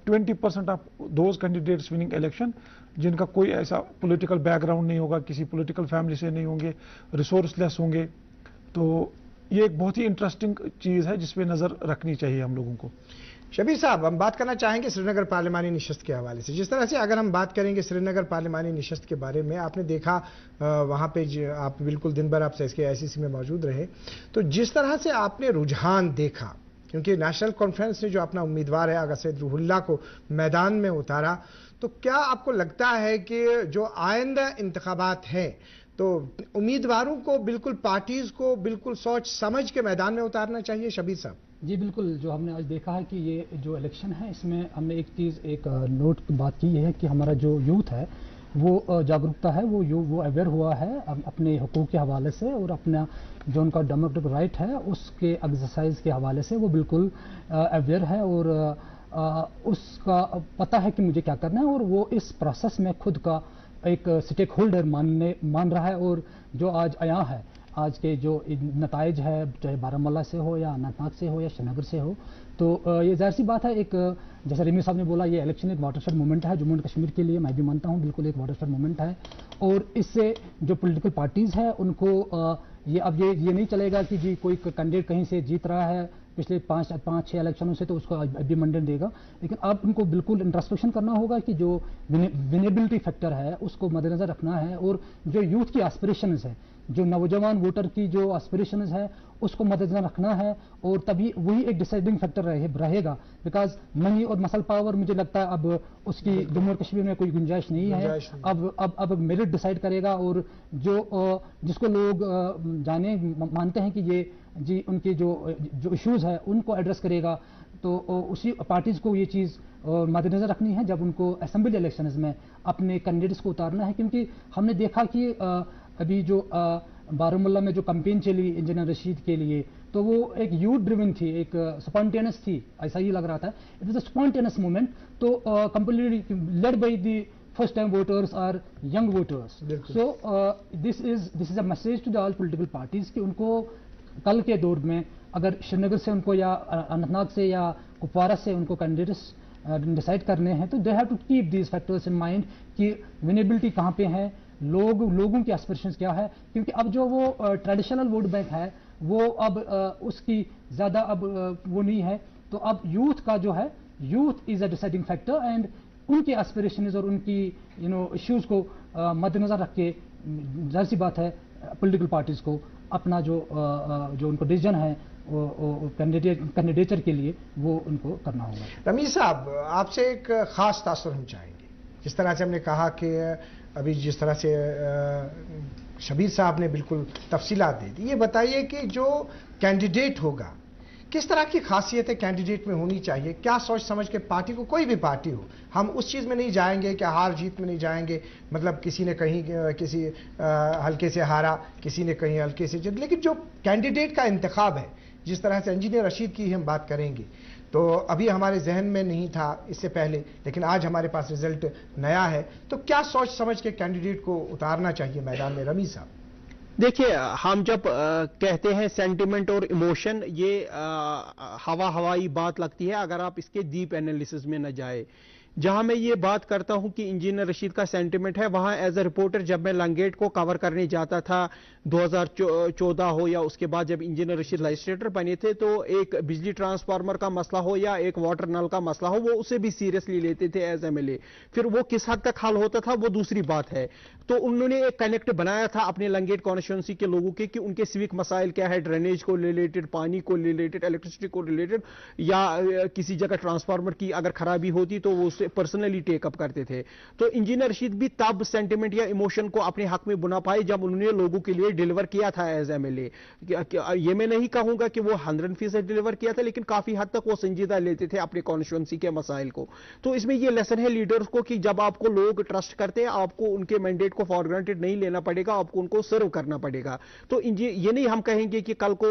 S4: 20% of those candidates winning election जिनका कोई ऐसा पॉलिटिकल बैकग्राउंड नहीं होगा, किसी पॉलिटिकल फैमिली से नहीं होंगे, रिसोर्सलेस होंगे। तो ये एक बहुत ही इंटरेस्टिंग चीज है जिसपे नजर रखनी चाहिए हम लोगों को।
S3: शबीर साहब, हम बात करना चाहेंगे श्रीनगर पार्लिमानी निशस्त के हवाले से। जिस तरह से अगर हम बात करेंगे श्रीनगर पार्लिमानी निशस्त के बारे में, आपने देखा वहां पे आप बिल्कुल दिन भर आप इसके ICC में मौजूद रहे, तो जिस तरह से आपने रुझान देखा, क्योंकि नेशनल कॉन्फ्रेंस ने जो अपना उम्मीदवार है आगा सैयद रूहुल्लाह को मैदान में उतारा, तो क्या आपको लगता है कि जो आइंदा इंतखाबात हैं तो उम्मीदवारों को बिल्कुल पार्टीज को बिल्कुल सोच समझ के मैदान में उतारना चाहिए? शबीर साहब
S2: जी बिल्कुल, जो हमने आज देखा है कि ये जो इलेक्शन है इसमें हमने एक चीज़ एक नोट की बात की है कि हमारा जो यूथ है वो जागरूकता है, वो अवेयर हुआ है अपने हुकूक के हवाले से, और अपना जो उनका डेमोक्रेटिक राइट है उसके एक्सरसाइज के हवाले से वो बिल्कुल अवेयर है, और उसका पता है कि मुझे क्या करना है, और वो इस प्रोसेस में खुद का एक स्टेक होल्डर मान रहा है। और जो आज आया है, आज के जो नताइज है, चाहे बारामूला से हो या अनंतनाग से हो या श्रीनगर से हो, तो ये जाहिर सी बात है, एक जैसे रमी साहब ने बोला, ये इलेक्शन एक वाटरशेड मूवमेंट है जम्मू एंड कश्मीर के लिए। मैं भी मानता हूँ बिल्कुल एक वाटरशेड मूवमेंट है, और इससे जो पॉलिटिकल पार्टीज़ है उनको ये अब ये नहीं चलेगा कि जी कोई कैंडिडेट कहीं से जीत रहा है पिछले 5-6 इलेक्शनों से तो उसको अभी मंडन देगा, लेकिन अब उनको बिल्कुल इंट्रोस्पेक्शन करना होगा कि जो विनेबिलिटी फैक्टर है उसको मद्देनजर रखना है, और जो यूथ की एस्पिरेशंस है, जो नौजवान वोटर की जो एस्पिरेशंस है उसको मद्देनजर रखना है, और तभी वही एक डिसाइडिंग फैक्टर रहेगा। बिकॉज मनी और मसल पावर मुझे लगता है अब उसकी जम्मू और कश्मीर में कोई गुंजाइश नहीं है। अब मेरिट डिसाइड करेगा, और जो जिसको लोग मानते हैं कि ये जी उनके जो इश्यूज है उनको एड्रेस करेगा, तो उसी पार्टीज को ये चीज़ मद्देनजर रखनी है जब उनको असेंबली इलेक्शंस में अपने कैंडिडेट्स को उतारना है। क्योंकि हमने देखा कि अभी जो बारामूला में जो कैंपेन चली इंजीनियर रशीद के लिए, तो वो एक यूथ ड्रिवन थी, एक स्पॉन्टेनियस थी, ऐसा ही लग रहा था। It was a spontaneous movement, तो completely led by the first time voters और young voters. So this is a message to the all political parties कि उनको कल के दौर में अगर श्रीनगर से उनको या अनंतनाग से या कुपवारा से उनको कैंडिडेट्स डिसाइड करने हैं, तो they have to keep these factors in mind कि विनेबिलिटी कहाँ पे है, लोगों की एस्पिरेशंस क्या है। क्योंकि अब जो वो ट्रेडिशनल वोट बैंक है वो अब उसकी ज़्यादा अब वो नहीं है, तो अब यूथ का जो है, youth is a deciding factor, and उनकी एस्पिरेशंस और उनकी इश्यूज़ को मद्देनजर रख के जाहिर सी बात है पॉलिटिकल पार्टीज़ को अपना जो उनको डिसीजन है कैंडिडेचर के लिए वो उनको करना होगा।
S3: रमीज साहब, आपसे एक खास तासुर हम चाहेंगे। जिस तरह से हमने कहा कि अभी जिस तरह से शबीर साहब ने बिल्कुल तफसीलात दे दी, ये बताइए कि जो कैंडिडेट होगा किस तरह की खासियत है कैंडिडेट में होनी चाहिए, क्या सोच समझ के पार्टी को, कोई भी पार्टी हो, हम उस चीज़ में नहीं जाएंगे कि हार जीत में नहीं जाएंगे, मतलब किसी ने कहीं किसी हल्के से हारा, किसी ने कहीं हल्के से जीत, लेकिन जो कैंडिडेट का इंतखाब है, जिस तरह से इंजीनियर रशीद की हम बात करेंगे, तो अभी हमारे जहन में नहीं था इससे पहले, लेकिन आज हमारे पास रिजल्ट नया है, तो क्या सोच समझ के कैंडिडेट को उतारना चाहिए मैदान में? रमीज साहब
S5: देखिए, हम जब कहते हैं सेंटिमेंट और इमोशन, ये हवाई बात लगती है अगर आप इसके डीप एनालिसिस में न जाए। जहां मैं ये बात करता हूं कि इंजीनियर रशीद का सेंटिमेंट है, वहां एज अ रिपोर्टर जब मैं लंगेट को कवर करने जाता था 2014 हो या उसके बाद जब इंजीनियर रशीद लेजिस्लेटर बने थे, तो एक बिजली ट्रांसफार्मर का मसला हो या एक वाटर नल का मसला हो, वो उसे भी सीरियसली लेते थे एज MLA। फिर वो किस हद तक हल होता था वो दूसरी बात है। तो उन्होंने एक कनेक्ट बनाया था अपने लंगेट कॉन्स्टिट्यूंसी के लोगों के कि उनके सिविक मसाइल क्या है, ड्रेनेज को रिलेटेड, पानी को रिलेटेड, इलेक्ट्रिसिटी को रिलेटेड, या किसी जगह ट्रांसफार्मर की अगर खराबी होती तो वो पर्सनली टेकअप करते थे। तो इंजीनियर रशीद भी तब सेंटिमेंट या इमोशन को अपने हक में बुना पाए जब उन्होंने लोगों के लिए डिलीवर किया था एज एमएलए। ये मैं नहीं कहूंगा कि वो 100% डिलीवर किया था, लेकिन काफी हद तक वो संजीदा लेते थे अपने कॉन्स्टिट्यूंसी के मसाइल को। तो इसमें ये लेसन है लीडर्स को कि जब आपको लोग ट्रस्ट करते हैं, आपको उनके मैंडेट को फॉर ग्रांटेड नहीं लेना पड़ेगा, आपको उनको सर्व करना पड़ेगा। तो ये नहीं हम कहेंगे कि कल को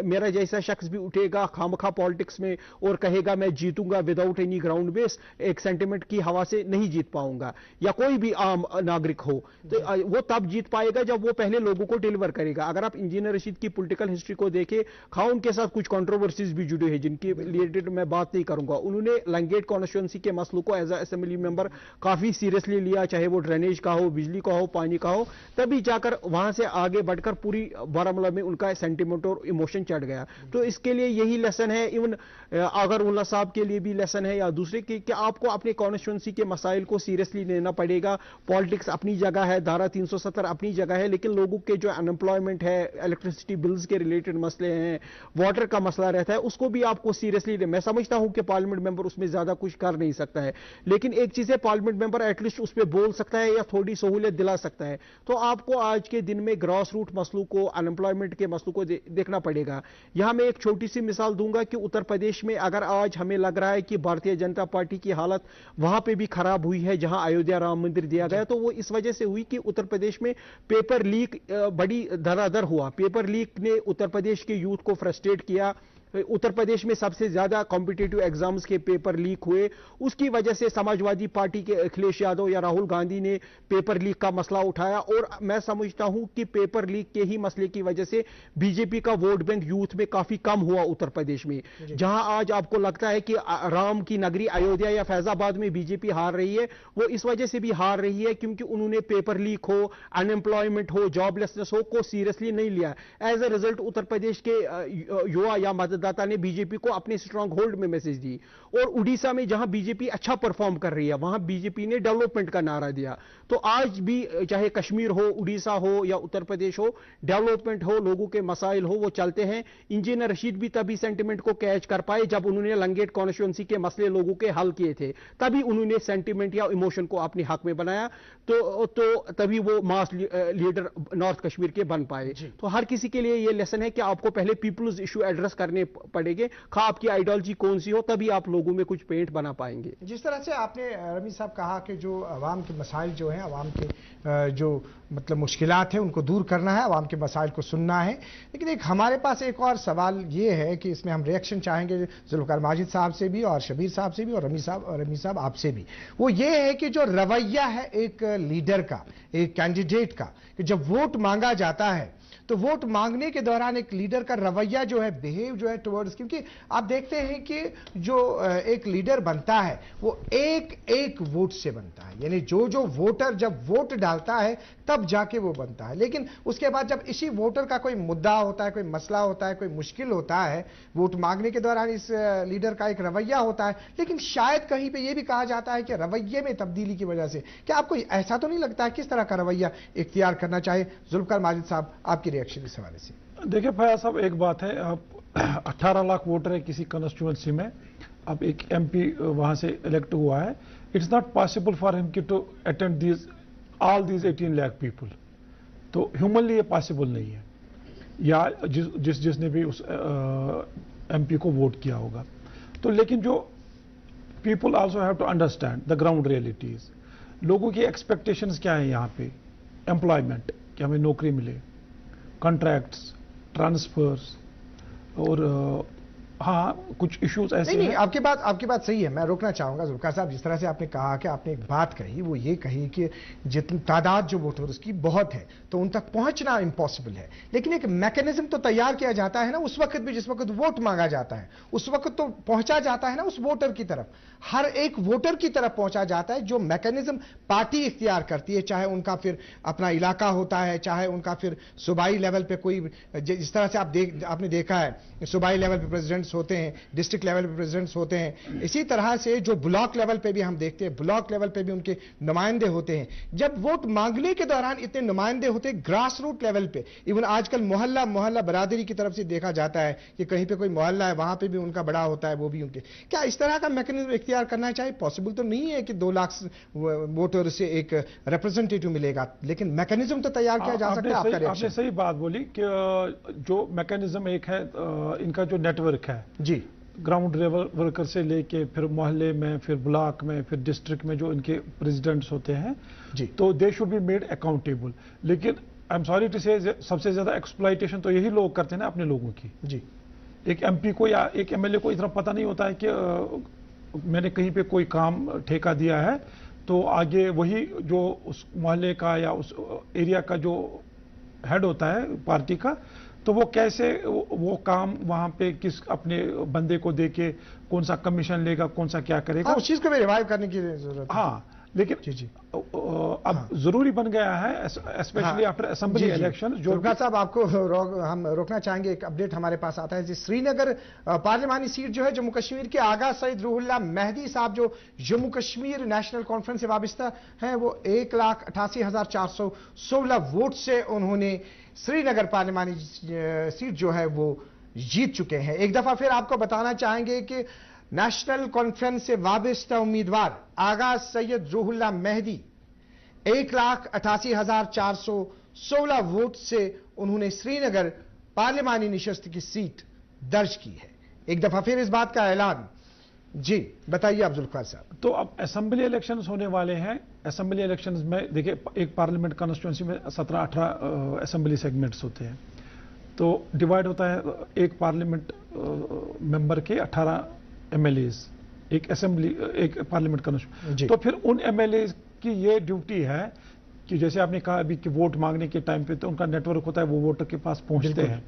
S5: मेरा जैसा शख्स भी उठेगा खामखा पॉलिटिक्स में और कहेगा मैं जीतूंगा विदाउट एनी ग्राउंड बेस, एक सेंटिमेंट की हवा से नहीं जीत पाऊंगा, या कोई भी आम नागरिक हो। तो वो तब जीत पाएगा जब वो पहले लोगों को डिलीवर करेगा। अगर आप इंजीनियर रशीद की पॉलिटिकल हिस्ट्री को देखें, हाँ उनके साथ कुछ कंट्रोवर्सीज भी जुड़े हैं जिनकी रिलेटेड मैं बात नहीं करूंगा। उन्होंने लंगेट कॉन्स्टिट्यूंसी के मसलों को एज असेंबली मेंबर काफी सीरियसली लिया, चाहे वो ड्रेनेज का हो, बिजली का हो, पानी का हो, तभी जाकर वहां से आगे बढ़कर पूरी बारामूला में उनका सेंटिमेंट और इमोशन चढ़ गया। तो इसके लिए यही लेसन है, इवन अगर उल्ला साहब के लिए भी लेसन है या दूसरे की, कि आपको अपने कॉन्स्टिट्यूंसी के मसाइल को सीरियसली लेना पड़ेगा। पॉलिटिक्स अपनी जगह है, धारा 370 अपनी जगह है, लेकिन लोगों के जो अनएम्प्लॉयमेंट है, इलेक्ट्रिसिटी बिल्स के रिलेटेड मसले हैं, वाटर का मसला रहता है, उसको भी आपको सीरियसली मैं समझता हूं कि पार्लियामेंट मेंबर उसमें ज्यादा कुछ कर नहीं सकता है, लेकिन एक चीज है, पार्लियामेंट मेंबर एटलीस्ट उस पर बोल सकता है या थोड़ी सहूलियत दिला सकता है। तो आपको आज के दिन में ग्रॉस रूट मसलों को, अनएम्प्लॉयमेंट के मसलों को देखना पड़ेगा। यहां मैं एक छोटी सी मिसाल दूंगा कि उत्तर प्रदेश में अगर आज हमें लग रहा है कि भारतीय जनता पार्टी की हालत वहां पे भी खराब हुई है जहां अयोध्या राम मंदिर दिया गया, तो वो इस वजह से हुई कि उत्तर प्रदेश में पेपर लीक बड़ी धड़ाधड़ हुआ। पेपर लीक ने उत्तर प्रदेश के यूथ को फ्रस्ट्रेट किया। उत्तर प्रदेश में सबसे ज्यादा कॉम्पिटिटिव एग्जाम्स के पेपर लीक हुए, उसकी वजह से समाजवादी पार्टी के अखिलेश यादव या राहुल गांधी ने पेपर लीक का मसला उठाया, और मैं समझता हूं कि पेपर लीक के ही मसले की वजह से बीजेपी का वोट बैंक यूथ में काफी कम हुआ उत्तर प्रदेश में। जहां आज आपको लगता है कि राम की नगरी अयोध्या या फैजाबाद में बीजेपी हार रही है, वो इस वजह से भी हार रही है क्योंकि उन्होंने पेपर लीक हो, अनएम्प्लॉयमेंट हो, जॉबलेसनेस हो को सीरियसली नहीं लिया। As a result Uttar Pradesh के युवा या दाता ने बीजेपी को अपने स्ट्रांग होल्ड में मैसेज दी। और उड़ीसा में जहां बीजेपी अच्छा परफॉर्म कर रही है, वहां बीजेपी ने डेवलपमेंट का नारा दिया। तो आज भी चाहे कश्मीर हो, उड़ीसा हो या उत्तर प्रदेश हो, डेवलपमेंट हो, लोगों के मसाइल हो, वो चलते हैं। इंजीनियर रशीद भी तभी सेंटिमेंट को कैच कर पाए जब उन्होंने लंगेट कॉन्स्टिट्यूंसी के मसले लोगों के हल किए थे, तभी उन्होंने सेंटिमेंट या इमोशन को अपने हक में बनाया। तो तभी वो मास लीडर नॉर्थ कश्मीर के बन पाए। तो हर किसी के लिए ये लेसन है कि आपको पहले पीपल्स इशू एड्रेस करने पड़ेंगे, खा आपकी आइडियोलॉजी कौन सी हो, तभी आप लोगों में कुछ पेंट बना पाएंगे।
S3: जिस तरह से आपने रमीज साहब कहा कि जो अवाम के मसाइल जो हैं, अवाम के जो मतलब मुश्किलात हैं उनको दूर करना है, अवाम के मसाइल को सुनना है, लेकिन एक हमारे पास एक और सवाल ये है कि इसमें हम रिएक्शन चाहेंगे जुल्फिकार माजिद साहब से भी और शबीर साहब से भी और रमीज साहब आपसे भी। वो ये है कि जो रवैया है एक लीडर का, एक कैंडिडेट का, कि जब वोट मांगा जाता है तो वोट मांगने के दौरान एक लीडर का रवैया जो है, बिहेव जो है टुवर्ड्स, क्योंकि आप देखते हैं कि जो एक लीडर बनता है वो एक एक वोट से बनता है, यानी जो वोटर जब वोट डालता है तब जाके वो बनता है। लेकिन उसके बाद जब इसी वोटर का कोई मुद्दा होता है, कोई मसला होता है, कोई मुश्किल होता है, वोट मांगने के दौरान इस लीडर का एक रवैया होता है। लेकिन शायद कहीं पे ये भी कहा जाता है कि रवैये में तब्दीली की वजह से, क्या आपको ऐसा तो नहीं लगता है किस तरह का रवैया इख्तियार करना चाहिए? जुल्फिकार माजिद साहब, आपकी रिएक्शन इस हवाले से।
S4: देखिए फयाज साहब, एक बात है, आप 18 लाख वोटर है किसी कॉन्स्टिट्यूएंसी में, अब एक एमपी वहां से इलेक्ट हुआ है, it's not possible for him to attend all these 18 lakh people. तो ह्यूमनली ये पॉसिबल नहीं है, या जिसने भी उस एमपी को वोट किया होगा। तो लेकिन जो people also have to understand the ground realities. लोगों की एक्सपेक्टेशंस क्या है यहाँ पे? एम्प्लॉयमेंट, कि हमें नौकरी मिले, कॉन्ट्रैक्ट्स, ट्रांसफर्स, और हाँ कुछ इश्यूज ऐसे
S3: नहीं, आपकी बात सही है। मैं रोकना चाहूंगा जुल्फिकार साहब, जिस तरह से आपने कहा कि आपने एक बात कही, वो ये कही कि जितनी तादाद जो वोटर्स की बहुत है तो उन तक पहुंचना इम्पॉसिबल है, लेकिन एक मैकेनिज्म तो तैयार किया जाता है ना उस वक्त भी, जिस वक्त वोट मांगा जाता है उस वक्त तो पहुंचा जाता है ना उस वोटर की तरफ, हर एक वोटर की तरफ पहुंचा जाता है। जो मैकेनिज्म पार्टी इख्तियार करती है, चाहे उनका फिर अपना इलाका होता है, चाहे उनका फिर सूबाई लेवल पे कोई, जिस तरह से आपने देखा है सूबाई लेवल पे प्रेसिडेंट्स प्रेसिडेंट्स होते हैं, डिस्ट्रिक्ट लेवल पे प्रेसिडेंट्स होते हैं, इसी तरह से जो ब्लॉक लेवल पे भी हम देखते हैं, ब्लॉक लेवल पे भी उनके नुमाइंदे होते हैं। जब वोट मांगने के दौरान इतने नुमाइंदे होते हैं ग्रास रूट लेवल पे, इवन आजकल मोहल्ला मोहल्ला बरादरी की तरफ से देखा जाता है कि कहीं पे कोई मोहल्ला है वहां पे भी उनका बड़ा होता है, वो भी उनके, क्या इस तरह का मैकेनिज्म इख्तियार करना चाहिए? पॉसिबल तो नहीं है कि 2 लाख वोटर से एक रिप्रेजेंटेटिव मिलेगा, लेकिल मैकेनिज्म तो तैयार किया जा सकता है। आपका
S4: आपने
S3: रिएक्शन?
S4: सही बात बोली कि जो मैकेनिज्म एक है, इनका जो नेटवर्क है
S3: जी,
S4: ग्राउंड लेवल वर्कर से लेके फिर मोहल्ले में, फिर ब्लॉक में, फिर डिस्ट्रिक्ट में जो इनके प्रेसिडेंट्स होते हैं
S3: जी,
S4: तो they should be made accountable. लेकिन आई एम सॉरी टू से सबसे ज्यादा एक्सप्लॉइटेशन तो यही लोग करते हैं ना अपने लोगों की।
S3: जी,
S4: एक एमपी को या एक एमएलए को इतना पता नहीं होता है कि मैंने कहीं पे कोई काम ठेका दिया है तो आगे वही जो उस मोहल्ले का या उस एरिया का जो हेड होता है पार्टी का, तो वो कैसे वो काम वहां पे किस अपने बंदे को देके कौन सा कमीशन लेगा, कौन सा क्या करेगा,
S3: हाँ, उस चीज को भी रिवाइव करने की जरूरत है।
S4: हाँ। लेकिन
S3: जी जी,
S4: अब जरूरी बन गया है स्पेशली आफ्टर असेंबली इलेक्शन। जो
S3: दुर्गा साहब आपको हम रोकना चाहेंगे, एक अपडेट हमारे पास आता है जी। श्रीनगर पार्लिमानी सीट जो है जम्मू कश्मीर के आगा सईद रूहुल्लाह मेहदी साहब जो जम्मू कश्मीर नेशनल कॉन्फ्रेंस से वाबस्ता हैं, वो 1,88,416 वोट से उन्होंने श्रीनगर पार्लिमानी सीट जो है वो जीत चुके हैं। एक दफा फिर आपको बताना चाहेंगे कि नेशनल कॉन्फ्रेंस से वाबस्ता उम्मीदवार आगा सैयद रूहुल्लाह मेहदी 1,88,416 वोट से उन्होंने श्रीनगर पार्लिमानी निशस्त की सीट दर्ज की है। एक दफा फिर इस बात का ऐलान। जी बताइए अब्दुल ख्वार साहब।
S4: तो अब असेंबली इलेक्शंस होने वाले हैं। असेंबली इलेक्शंस में देखिए, एक पार्लियामेंट कॉन्स्टिट्यूंसी में 17-18 असेंबली सेगमेंट्स होते हैं, तो डिवाइड होता है एक पार्लियामेंट मेंबर के 18 एमएलएज, एक असेंबली, एक पार्लियामेंट कॉन्स्टिट्यूंसी। तो फिर उन एमएलए की ये ड्यूटी है कि जैसे आपने कहा अभी कि वोट मांगने के टाइम पे तो उनका नेटवर्क होता है, वो वोटर के पास पहुंचते हैं,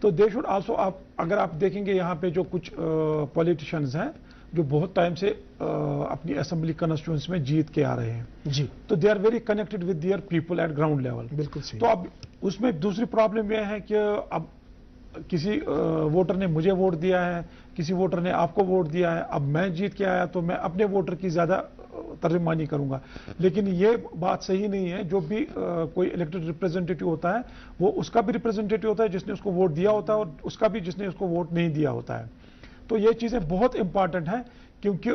S4: तो दे शुड आल्सो, आप अगर आप देखेंगे यहाँ पे जो कुछ पॉलिटिशियंस हैं जो बहुत टाइम से अपनी असेंबली कॉन्स्टिट्यूंसी में जीत के आ रहे हैं
S3: जी,
S4: तो they are very connected with their people at ground level.
S3: बिल्कुल सही।
S4: तो अब उसमें दूसरी प्रॉब्लम यह है कि अब किसी वोटर ने मुझे वोट दिया है, किसी वोटर ने आपको वोट दिया है, अब मैं जीत के आया तो मैं अपने वोटर की ज्यादा तर्जुमानी करूंगा, लेकिन ये बात सही नहीं है। जो भी कोई इलेक्टेड रिप्रेजेंटेटिव होता है वो उसका भी रिप्रेजेंटेटिव होता है जिसने उसको वोट दिया होता है और उसका भी जिसने उसको वोट नहीं दिया होता है। तो ये चीजें बहुत इंपॉर्टेंट है क्योंकि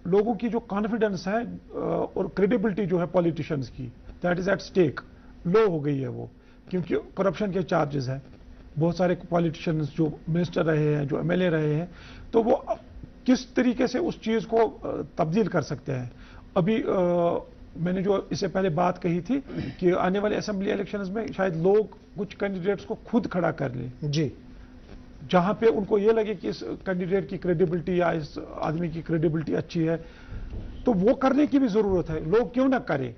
S4: लोगों की जो कॉन्फिडेंस है और क्रेडिबिलिटी जो है पॉलिटिशियंस की, दैट इज एट स्टेक, लो हो गई है वो, क्योंकि करप्शन के चार्जेस हैं। बहुत सारे पॉलिटिशियंस जो मिनिस्टर रहे हैं, जो एमएलए रहे हैं, तो वो किस तरीके से उस चीज को तब्दील कर सकते हैं। अभी मैंने जो इससे पहले बात कही थी कि आने वाले असेंबली इलेक्शंस में शायद लोग कुछ कैंडिडेट्स को खुद खड़ा कर लें
S3: जी,
S4: जहां पे उनको ये लगे कि इस कैंडिडेट की क्रेडिबिलिटी या इस आदमी की क्रेडिबिलिटी अच्छी है, तो वो करने की भी जरूरत है। लोग क्यों ना करें?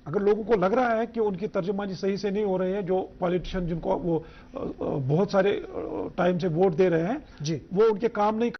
S4: अगर लोगों को लग रहा है कि उनकी तर्जुमानी सही से नहीं हो रही है, जो पॉलिटिशियन जिनको वो बहुत सारे टाइम से वोट दे रहे हैं
S3: जी,
S4: वो उनके काम नहीं